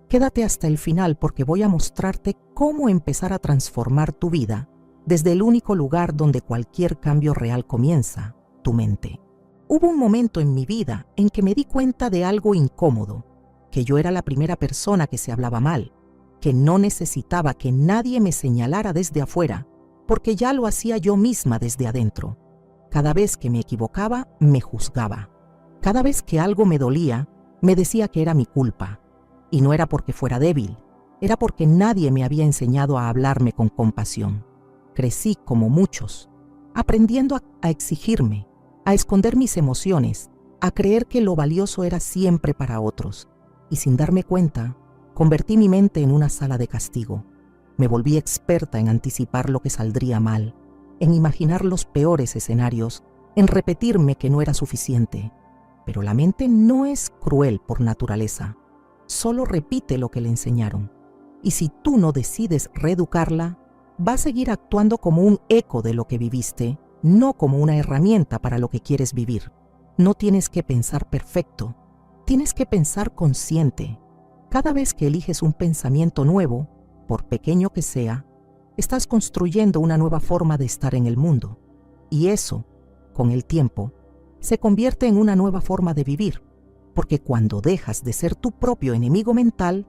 Quédate hasta el final porque voy a mostrarte cómo empezar a transformar tu vida desde el único lugar donde cualquier cambio real comienza, tu mente. Hubo un momento en mi vida en que me di cuenta de algo incómodo, que yo era la primera persona que se hablaba mal, que no necesitaba que nadie me señalara desde afuera, porque ya lo hacía yo misma desde adentro. Cada vez que me equivocaba, me juzgaba. Cada vez que algo me dolía, me decía que era mi culpa. Y no era porque fuera débil, era porque nadie me había enseñado a hablarme con compasión. Crecí como muchos, aprendiendo a exigirme, a esconder mis emociones, a creer que lo valioso era siempre para otros. Y sin darme cuenta, convertí mi mente en una sala de castigo. Me volví experta en anticipar lo que saldría mal, en imaginar los peores escenarios, en repetirme que no era suficiente. Pero la mente no es cruel por naturaleza. Solo repite lo que le enseñaron. Y si tú no decides reeducarla, va a seguir actuando como un eco de lo que viviste, no como una herramienta para lo que quieres vivir. No tienes que pensar perfecto, tienes que pensar consciente. Cada vez que eliges un pensamiento nuevo, por pequeño que sea, estás construyendo una nueva forma de estar en el mundo. Y eso, con el tiempo, se convierte en una nueva forma de vivir, porque cuando dejas de ser tu propio enemigo mental,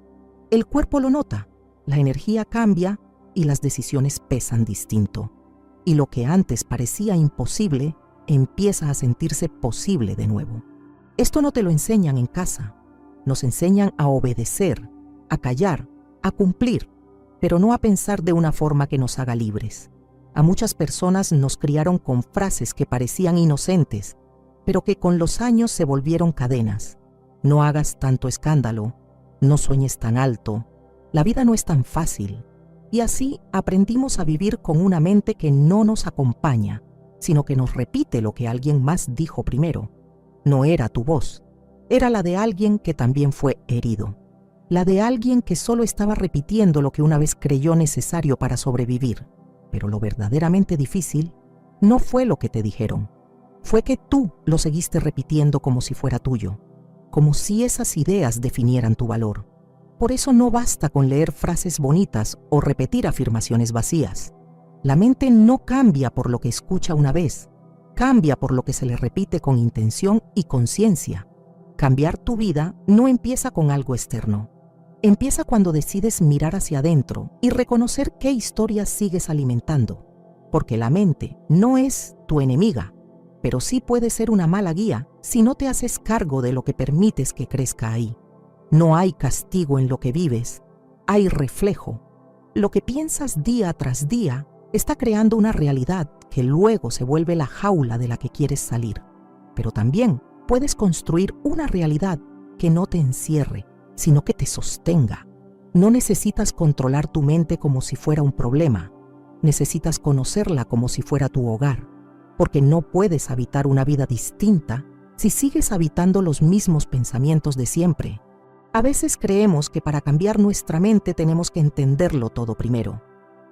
el cuerpo lo nota, la energía cambia y las decisiones pesan distinto. Y lo que antes parecía imposible, empieza a sentirse posible de nuevo. Esto no te lo enseñan en casa. Nos enseñan a obedecer, a callar, a cumplir, pero no a pensar de una forma que nos haga libres. A muchas personas nos criaron con frases que parecían inocentes, pero que con los años se volvieron cadenas. No hagas tanto escándalo, no sueñes tan alto, la vida no es tan fácil. Y así aprendimos a vivir con una mente que no nos acompaña, sino que nos repite lo que alguien más dijo primero. No era tu voz, era la de alguien que también fue herido, la de alguien que solo estaba repitiendo lo que una vez creyó necesario para sobrevivir. Pero lo verdaderamente difícil no fue lo que te dijeron, fue que tú lo seguiste repitiendo como si fuera tuyo, como si esas ideas definieran tu valor. Por eso no basta con leer frases bonitas o repetir afirmaciones vacías. La mente no cambia por lo que escucha una vez, cambia por lo que se le repite con intención y conciencia. Cambiar tu vida no empieza con algo externo. Empieza cuando decides mirar hacia adentro y reconocer qué historias sigues alimentando. Porque la mente no es tu enemiga, pero sí puede ser una mala guía si no te haces cargo de lo que permites que crezca ahí. No hay castigo en lo que vives, hay reflejo. Lo que piensas día tras día está creando una realidad que luego se vuelve la jaula de la que quieres salir. Pero también puedes construir una realidad que no te encierre, sino que te sostenga. No necesitas controlar tu mente como si fuera un problema. Necesitas conocerla como si fuera tu hogar, porque no puedes habitar una vida distinta si sigues habitando los mismos pensamientos de siempre. A veces creemos que para cambiar nuestra mente tenemos que entenderlo todo primero,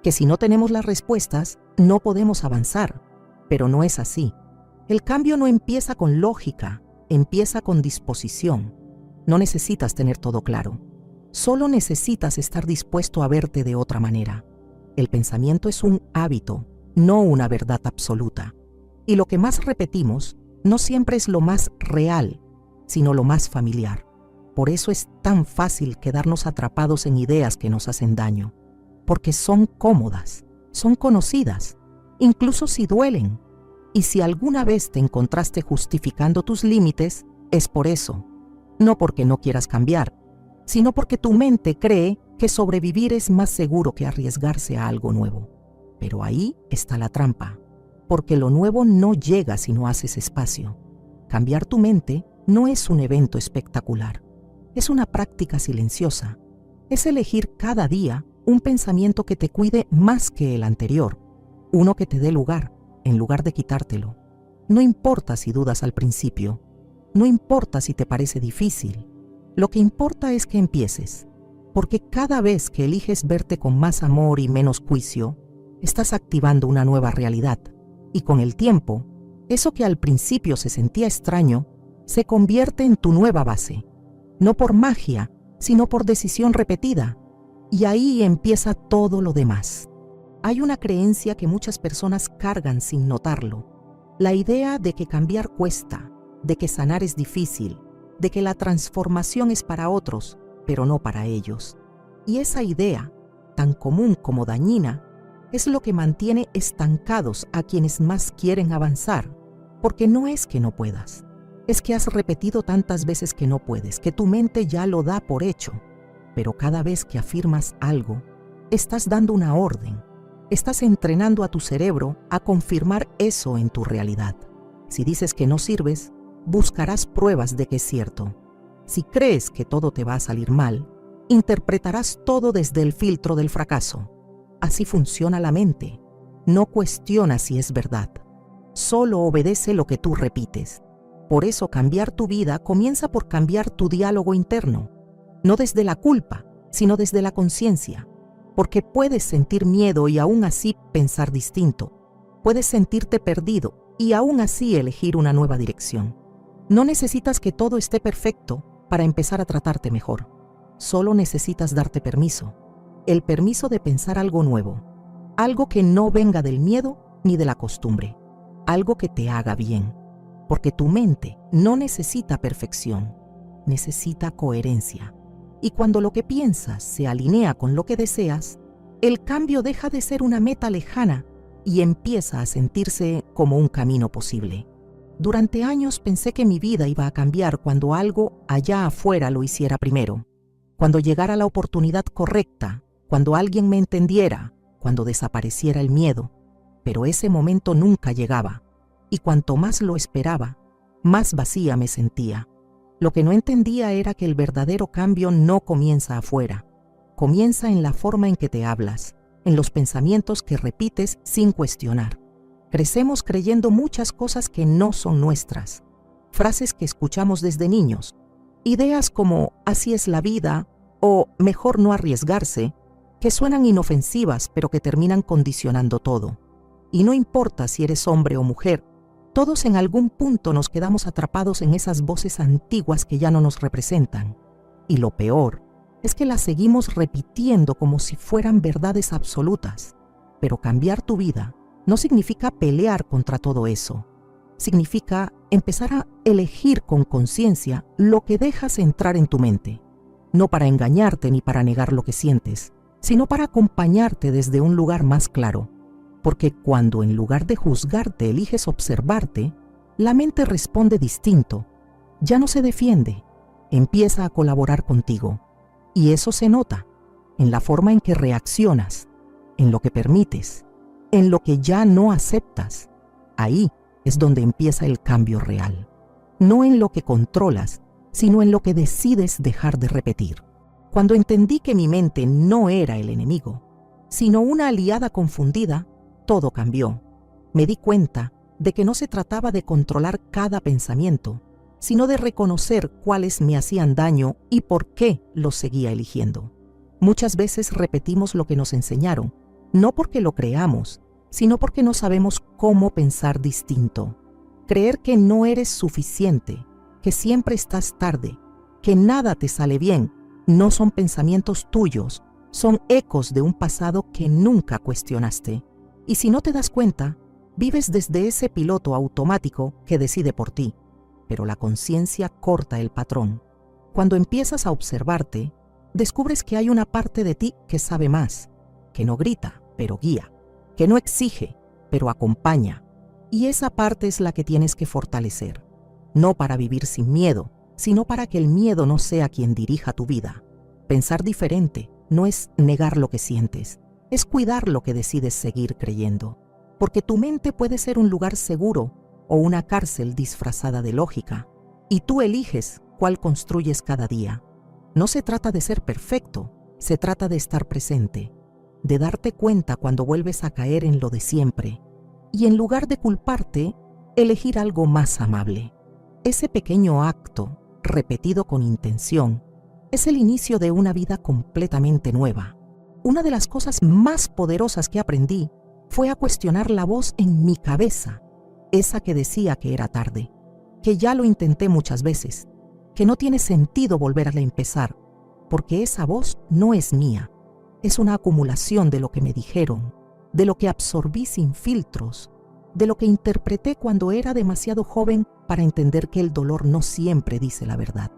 que si no tenemos las respuestas, no podemos avanzar. Pero no es así. El cambio no empieza con lógica, empieza con disposición. No necesitas tener todo claro. Solo necesitas estar dispuesto a verte de otra manera. El pensamiento es un hábito, no una verdad absoluta. Y lo que más repetimos no siempre es lo más real, sino lo más familiar. Por eso es tan fácil quedarnos atrapados en ideas que nos hacen daño. Porque son cómodas, son conocidas, incluso si duelen. Y si alguna vez te encontraste justificando tus límites, es por eso. No porque no quieras cambiar, sino porque tu mente cree que sobrevivir es más seguro que arriesgarse a algo nuevo. Pero ahí está la trampa, porque lo nuevo no llega si no haces espacio. Cambiar tu mente no es un evento espectacular, es una práctica silenciosa. Es elegir cada día un pensamiento que te cuide más que el anterior, uno que te dé lugar, en lugar de quitártelo. No importa si dudas al principio, no importa si te parece difícil, lo que importa es que empieces, porque cada vez que eliges verte con más amor y menos juicio, estás activando una nueva realidad, y con el tiempo, eso que al principio se sentía extraño, se convierte en tu nueva base, no por magia, sino por decisión repetida, y ahí empieza todo lo demás. Hay una creencia que muchas personas cargan sin notarlo, la idea de que cambiar cuesta, de que sanar es difícil, de que la transformación es para otros, pero no para ellos. Y esa idea, tan común como dañina, es lo que mantiene estancados a quienes más quieren avanzar, porque no es que no puedas, es que has repetido tantas veces que no puedes, que tu mente ya lo da por hecho. Pero cada vez que afirmas algo, estás dando una orden, estás entrenando a tu cerebro a confirmar eso en tu realidad. Si dices que no sirves, buscarás pruebas de que es cierto. Si crees que todo te va a salir mal, interpretarás todo desde el filtro del fracaso. Así funciona la mente. No cuestiona si es verdad. Solo obedece lo que tú repites. Por eso cambiar tu vida comienza por cambiar tu diálogo interno. No desde la culpa, sino desde la conciencia. Porque puedes sentir miedo y aún así pensar distinto. Puedes sentirte perdido y aún así elegir una nueva dirección. No necesitas que todo esté perfecto para empezar a tratarte mejor. Solo necesitas darte permiso. El permiso de pensar algo nuevo. Algo que no venga del miedo ni de la costumbre. Algo que te haga bien. Porque tu mente no necesita perfección. Necesita coherencia. Y cuando lo que piensas se alinea con lo que deseas, el cambio deja de ser una meta lejana y empieza a sentirse como un camino posible. Durante años pensé que mi vida iba a cambiar cuando algo allá afuera lo hiciera primero, cuando llegara la oportunidad correcta, cuando alguien me entendiera, cuando desapareciera el miedo. Pero ese momento nunca llegaba, y cuanto más lo esperaba, más vacía me sentía. Lo que no entendía era que el verdadero cambio no comienza afuera, comienza en la forma en que te hablas, en los pensamientos que repites sin cuestionar. Crecemos creyendo muchas cosas que no son nuestras, frases que escuchamos desde niños, Ideas como así es la vida o mejor no arriesgarse, que suenan inofensivas pero que terminan condicionando todo. Y no importa si eres hombre o mujer, todos en algún punto nos quedamos atrapados en esas voces antiguas que ya no nos representan. Y lo peor es que las seguimos repitiendo como si fueran verdades absolutas. Pero cambiar tu vida no significa pelear contra todo eso. Significa empezar a elegir con conciencia lo que dejas entrar en tu mente. No para engañarte ni para negar lo que sientes, sino para acompañarte desde un lugar más claro. Porque cuando en lugar de juzgarte eliges observarte, la mente responde distinto. Ya no se defiende, empieza a colaborar contigo. Y eso se nota en la forma en que reaccionas, en lo que permites, en lo que ya no aceptas. Ahí es donde empieza el cambio real. No en lo que controlas, sino en lo que decides dejar de repetir. Cuando entendí que mi mente no era el enemigo, sino una aliada confundida, todo cambió. Me di cuenta de que no se trataba de controlar cada pensamiento, sino de reconocer cuáles me hacían daño y por qué los seguía eligiendo. Muchas veces repetimos lo que nos enseñaron, no porque lo creamos, sino porque no sabemos cómo pensar distinto. Creer que no eres suficiente, que siempre estás tarde, que nada te sale bien, no son pensamientos tuyos, son ecos de un pasado que nunca cuestionaste. Y si no te das cuenta, vives desde ese piloto automático que decide por ti. Pero la conciencia corta el patrón. Cuando empiezas a observarte, descubres que hay una parte de ti que sabe más, que no grita, pero guía, que no exige, pero acompaña. Y esa parte es la que tienes que fortalecer. No para vivir sin miedo, sino para que el miedo no sea quien dirija tu vida. Pensar diferente no es negar lo que sientes, es cuidar lo que decides seguir creyendo. Porque tu mente puede ser un lugar seguro o una cárcel disfrazada de lógica, y tú eliges cuál construyes cada día. No se trata de ser perfecto, se trata de estar presente, de darte cuenta cuando vuelves a caer en lo de siempre, y en lugar de culparte, elegir algo más amable. Ese pequeño acto, repetido con intención, es el inicio de una vida completamente nueva. Una de las cosas más poderosas que aprendí fue a cuestionar la voz en mi cabeza, esa que decía que era tarde, que ya lo intenté muchas veces, que no tiene sentido volver a empezar, porque esa voz no es mía, es una acumulación de lo que me dijeron, de lo que absorbí sin filtros, de lo que interpreté cuando era demasiado joven para entender que el dolor no siempre dice la verdad.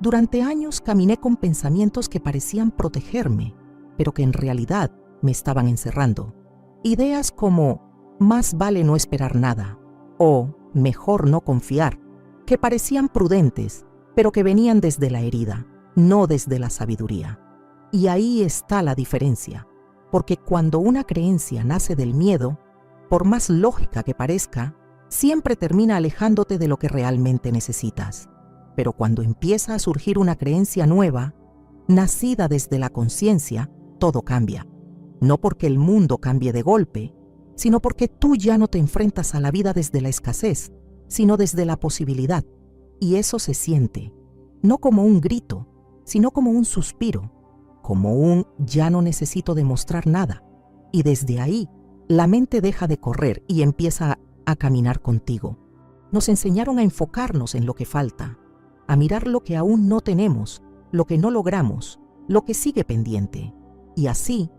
Durante años caminé con pensamientos que parecían protegerme, pero que en realidad me estaban encerrando. Ideas como más vale no esperar nada o mejor no confiar, que parecían prudentes, pero que venían desde la herida, no desde la sabiduría. Y ahí está la diferencia, porque cuando una creencia nace del miedo, por más lógica que parezca, siempre termina alejándote de lo que realmente necesitas. Pero cuando empieza a surgir una creencia nueva, nacida desde la conciencia, todo cambia. No porque el mundo cambie de golpe, sino porque tú ya no te enfrentas a la vida desde la escasez, sino desde la posibilidad. Y eso se siente, no como un grito, sino como un suspiro, como un ya no necesito demostrar nada. Y desde ahí, la mente deja de correr y empieza a caminar contigo. Nos enseñaron a enfocarnos en lo que falta, a mirar lo que aún no tenemos, lo que no logramos, lo que sigue pendiente. Y así,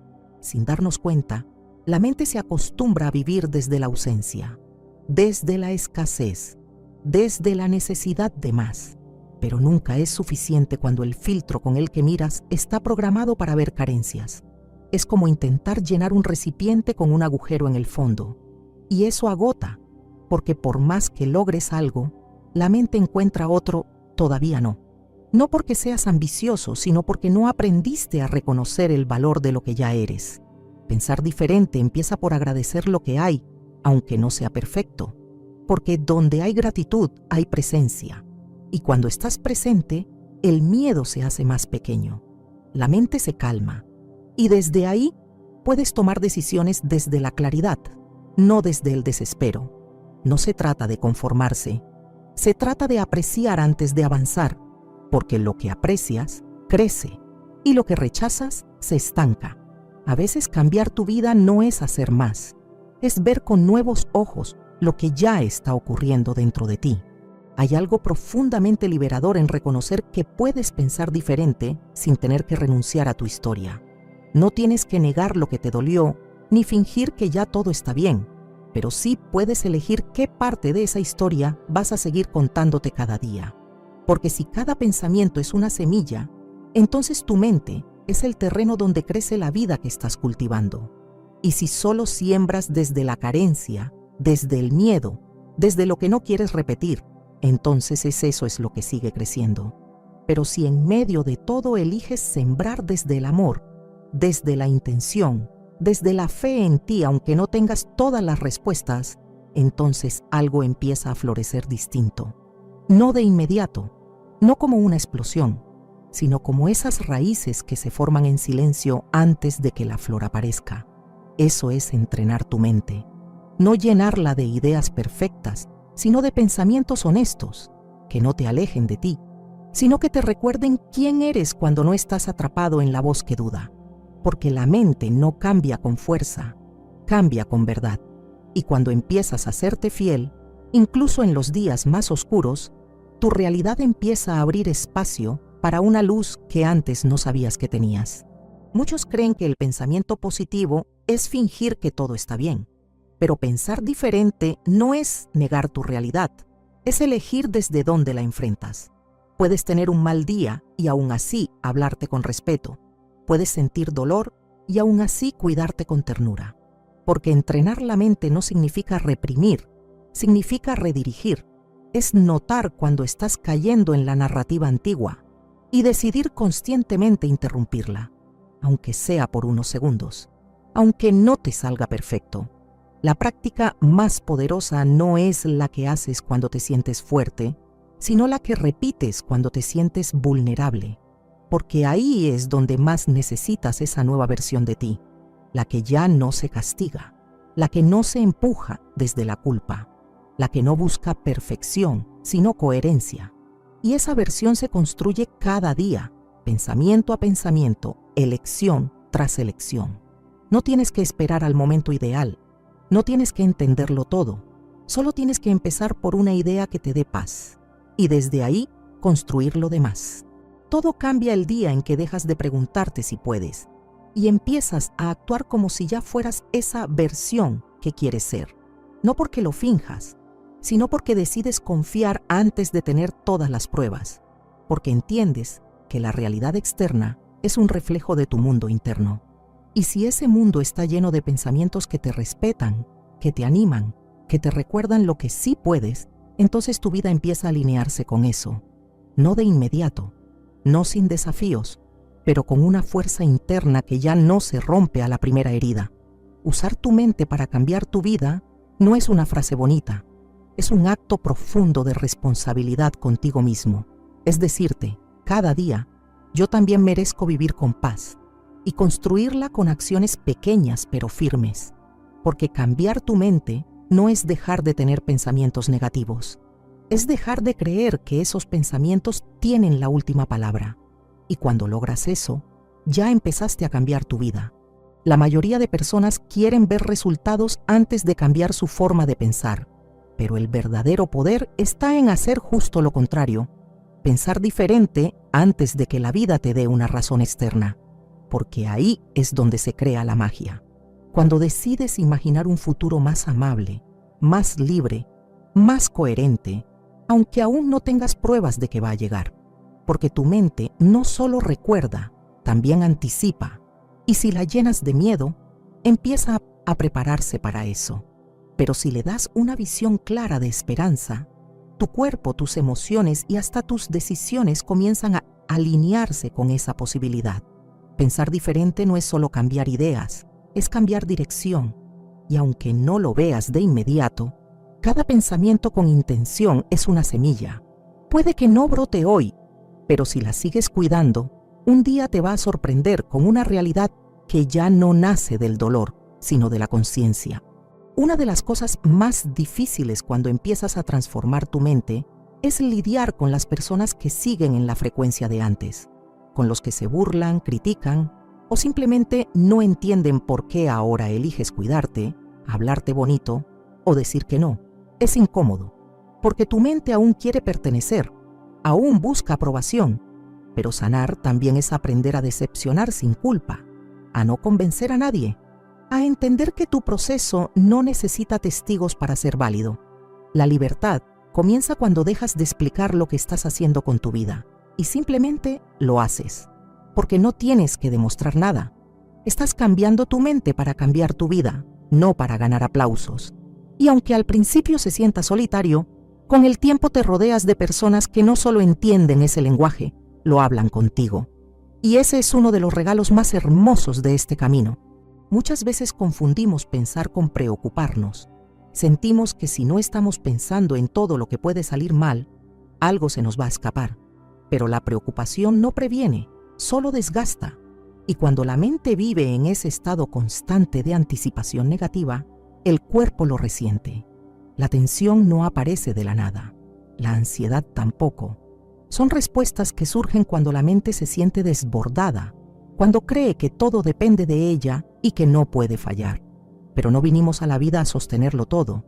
sin darnos cuenta, la mente se acostumbra a vivir desde la ausencia, desde la escasez, desde la necesidad de más. Pero nunca es suficiente cuando el filtro con el que miras está programado para ver carencias. Es como intentar llenar un recipiente con un agujero en el fondo. Y eso agota, porque por más que logres algo, la mente encuentra otro todavía no. No porque seas ambicioso, sino porque no aprendiste a reconocer el valor de lo que ya eres. Pensar diferente empieza por agradecer lo que hay, aunque no sea perfecto. Porque donde hay gratitud, hay presencia. Y cuando estás presente, el miedo se hace más pequeño. La mente se calma. Y desde ahí, puedes tomar decisiones desde la claridad, no desde el desespero. No se trata de conformarse. Se trata de apreciar antes de avanzar, porque lo que aprecias crece y lo que rechazas se estanca. A veces cambiar tu vida no es hacer más, es ver con nuevos ojos lo que ya está ocurriendo dentro de ti. Hay algo profundamente liberador en reconocer que puedes pensar diferente sin tener que renunciar a tu historia. No tienes que negar lo que te dolió, ni fingir que ya todo está bien, pero sí puedes elegir qué parte de esa historia vas a seguir contándote cada día. Porque si cada pensamiento es una semilla, entonces tu mente es el terreno donde crece la vida que estás cultivando. Y si solo siembras desde la carencia, desde el miedo, desde lo que no quieres repetir, entonces eso es lo que sigue creciendo. Pero si en medio de todo eliges sembrar desde el amor, desde la intención, desde la fe en ti, aunque no tengas todas las respuestas, entonces algo empieza a florecer distinto. No de inmediato, no como una explosión, sino como esas raíces que se forman en silencio antes de que la flor aparezca. Eso es entrenar tu mente. No llenarla de ideas perfectas, sino de pensamientos honestos, que no te alejen de ti, sino que te recuerden quién eres cuando no estás atrapado en la voz que duda. Porque la mente no cambia con fuerza, cambia con verdad. Y cuando empiezas a serte fiel, incluso en los días más oscuros, tu realidad empieza a abrir espacio para una luz que antes no sabías que tenías. Muchos creen que el pensamiento positivo es fingir que todo está bien. Pero pensar diferente no es negar tu realidad, es elegir desde dónde la enfrentas. Puedes tener un mal día y aún así hablarte con respeto. Puedes sentir dolor y aún así cuidarte con ternura. Porque entrenar la mente no significa reprimir, significa redirigir. Es notar cuando estás cayendo en la narrativa antigua y decidir conscientemente interrumpirla, aunque sea por unos segundos, aunque no te salga perfecto. La práctica más poderosa no es la que haces cuando te sientes fuerte, sino la que repites cuando te sientes vulnerable, porque ahí es donde más necesitas esa nueva versión de ti, la que ya no se castiga, la que no se empuja desde la culpa, la que no busca perfección, sino coherencia. Y esa versión se construye cada día, pensamiento a pensamiento, elección tras elección. No tienes que esperar al momento ideal. No tienes que entenderlo todo, solo tienes que empezar por una idea que te dé paz y desde ahí construir lo demás. Todo cambia el día en que dejas de preguntarte si puedes y empiezas a actuar como si ya fueras esa versión que quieres ser. No porque lo finjas, sino porque decides confiar antes de tener todas las pruebas, porque entiendes que la realidad externa es un reflejo de tu mundo interno. Y si ese mundo está lleno de pensamientos que te respetan, que te animan, que te recuerdan lo que sí puedes, entonces tu vida empieza a alinearse con eso. No de inmediato, no sin desafíos, pero con una fuerza interna que ya no se rompe a la primera herida. Usar tu mente para cambiar tu vida no es una frase bonita, es un acto profundo de responsabilidad contigo mismo. Es decirte, cada día, yo también merezco vivir con paz, y construirla con acciones pequeñas pero firmes, porque cambiar tu mente no es dejar de tener pensamientos negativos, es dejar de creer que esos pensamientos tienen la última palabra, y cuando logras eso, ya empezaste a cambiar tu vida. La mayoría de personas quieren ver resultados antes de cambiar su forma de pensar, pero el verdadero poder está en hacer justo lo contrario, pensar diferente antes de que la vida te dé una razón externa. Porque ahí es donde se crea la magia. Cuando decides imaginar un futuro más amable, más libre, más coherente, aunque aún no tengas pruebas de que va a llegar. Porque tu mente no solo recuerda, también anticipa. Y si la llenas de miedo, empieza a prepararse para eso. Pero si le das una visión clara de esperanza, tu cuerpo, tus emociones y hasta tus decisiones comienzan a alinearse con esa posibilidad. Pensar diferente no es solo cambiar ideas, es cambiar dirección. Y aunque no lo veas de inmediato, cada pensamiento con intención es una semilla. Puede que no brote hoy, pero si la sigues cuidando, un día te va a sorprender con una realidad que ya no nace del dolor, sino de la conciencia. Una de las cosas más difíciles cuando empiezas a transformar tu mente es lidiar con las personas que siguen en la frecuencia de antes, con los que se burlan, critican o simplemente no entienden por qué ahora eliges cuidarte, hablarte bonito o decir que no. Es incómodo, porque tu mente aún quiere pertenecer, aún busca aprobación, pero sanar también es aprender a decepcionar sin culpa, a no convencer a nadie, a entender que tu proceso no necesita testigos para ser válido. La libertad comienza cuando dejas de explicar lo que estás haciendo con tu vida y simplemente lo haces, porque no tienes que demostrar nada. Estás cambiando tu mente para cambiar tu vida, no para ganar aplausos. Y aunque al principio se sienta solitario, con el tiempo te rodeas de personas que no solo entienden ese lenguaje, lo hablan contigo. Y ese es uno de los regalos más hermosos de este camino. Muchas veces confundimos pensar con preocuparnos. Sentimos que si no estamos pensando en todo lo que puede salir mal, algo se nos va a escapar. Pero la preocupación no previene, solo desgasta. Y cuando la mente vive en ese estado constante de anticipación negativa, el cuerpo lo resiente. La tensión no aparece de la nada, la ansiedad tampoco. Son respuestas que surgen cuando la mente se siente desbordada, cuando cree que todo depende de ella y que no puede fallar. Pero no vinimos a la vida a sostenerlo todo.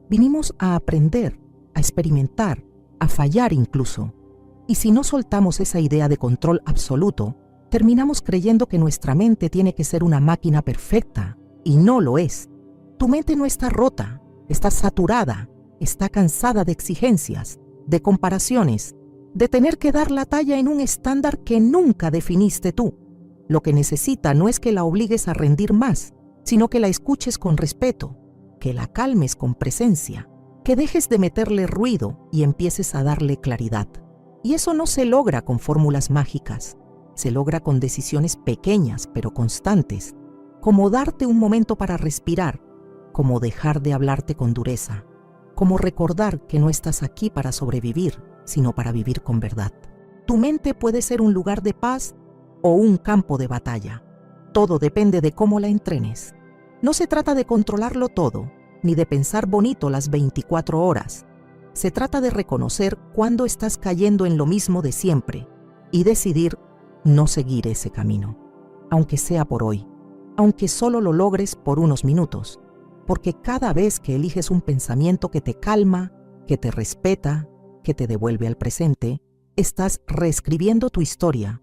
Vinimos a aprender, a experimentar, a fallar incluso. Y si no soltamos esa idea de control absoluto, terminamos creyendo que nuestra mente tiene que ser una máquina perfecta, y no lo es. Tu mente no está rota, está saturada, está cansada de exigencias, de comparaciones, de tener que dar la talla en un estándar que nunca definiste tú. Lo que necesita no es que la obligues a rendir más, sino que la escuches con respeto, que la calmes con presencia, que dejes de meterle ruido y empieces a darle claridad. Y eso no se logra con fórmulas mágicas, se logra con decisiones pequeñas pero constantes, como darte un momento para respirar, como dejar de hablarte con dureza, como recordar que no estás aquí para sobrevivir, sino para vivir con verdad. Tu mente puede ser un lugar de paz o un campo de batalla. Todo depende de cómo la entrenes. No se trata de controlarlo todo, ni de pensar bonito las 24 horas. Se trata de reconocer cuándo estás cayendo en lo mismo de siempre y decidir no seguir ese camino, aunque sea por hoy, aunque solo lo logres por unos minutos. Porque cada vez que eliges un pensamiento que te calma, que te respeta, que te devuelve al presente, estás reescribiendo tu historia,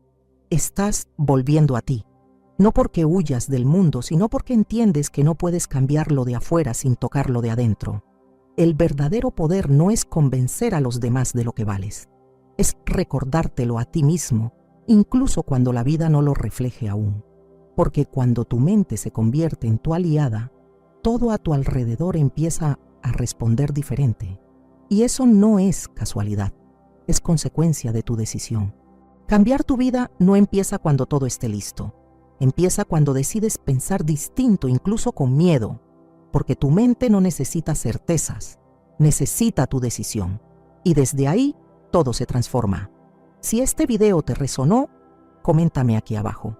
estás volviendo a ti. No porque huyas del mundo, sino porque entiendes que no puedes cambiarlo de afuera sin tocarlo de adentro. El verdadero poder no es convencer a los demás de lo que vales, es recordártelo a ti mismo, incluso cuando la vida no lo refleje aún. Porque cuando tu mente se convierte en tu aliada, todo a tu alrededor empieza a responder diferente. Y eso no es casualidad, es consecuencia de tu decisión. Cambiar tu vida no empieza cuando todo esté listo. Empieza cuando decides pensar distinto, incluso con miedo, porque tu mente no necesita certezas, necesita tu decisión. Y desde ahí, todo se transforma. Si este video te resonó, coméntame aquí abajo.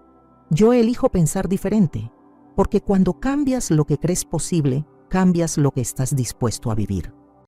Yo elijo pensar diferente, porque cuando cambias lo que crees posible, cambias lo que estás dispuesto a vivir.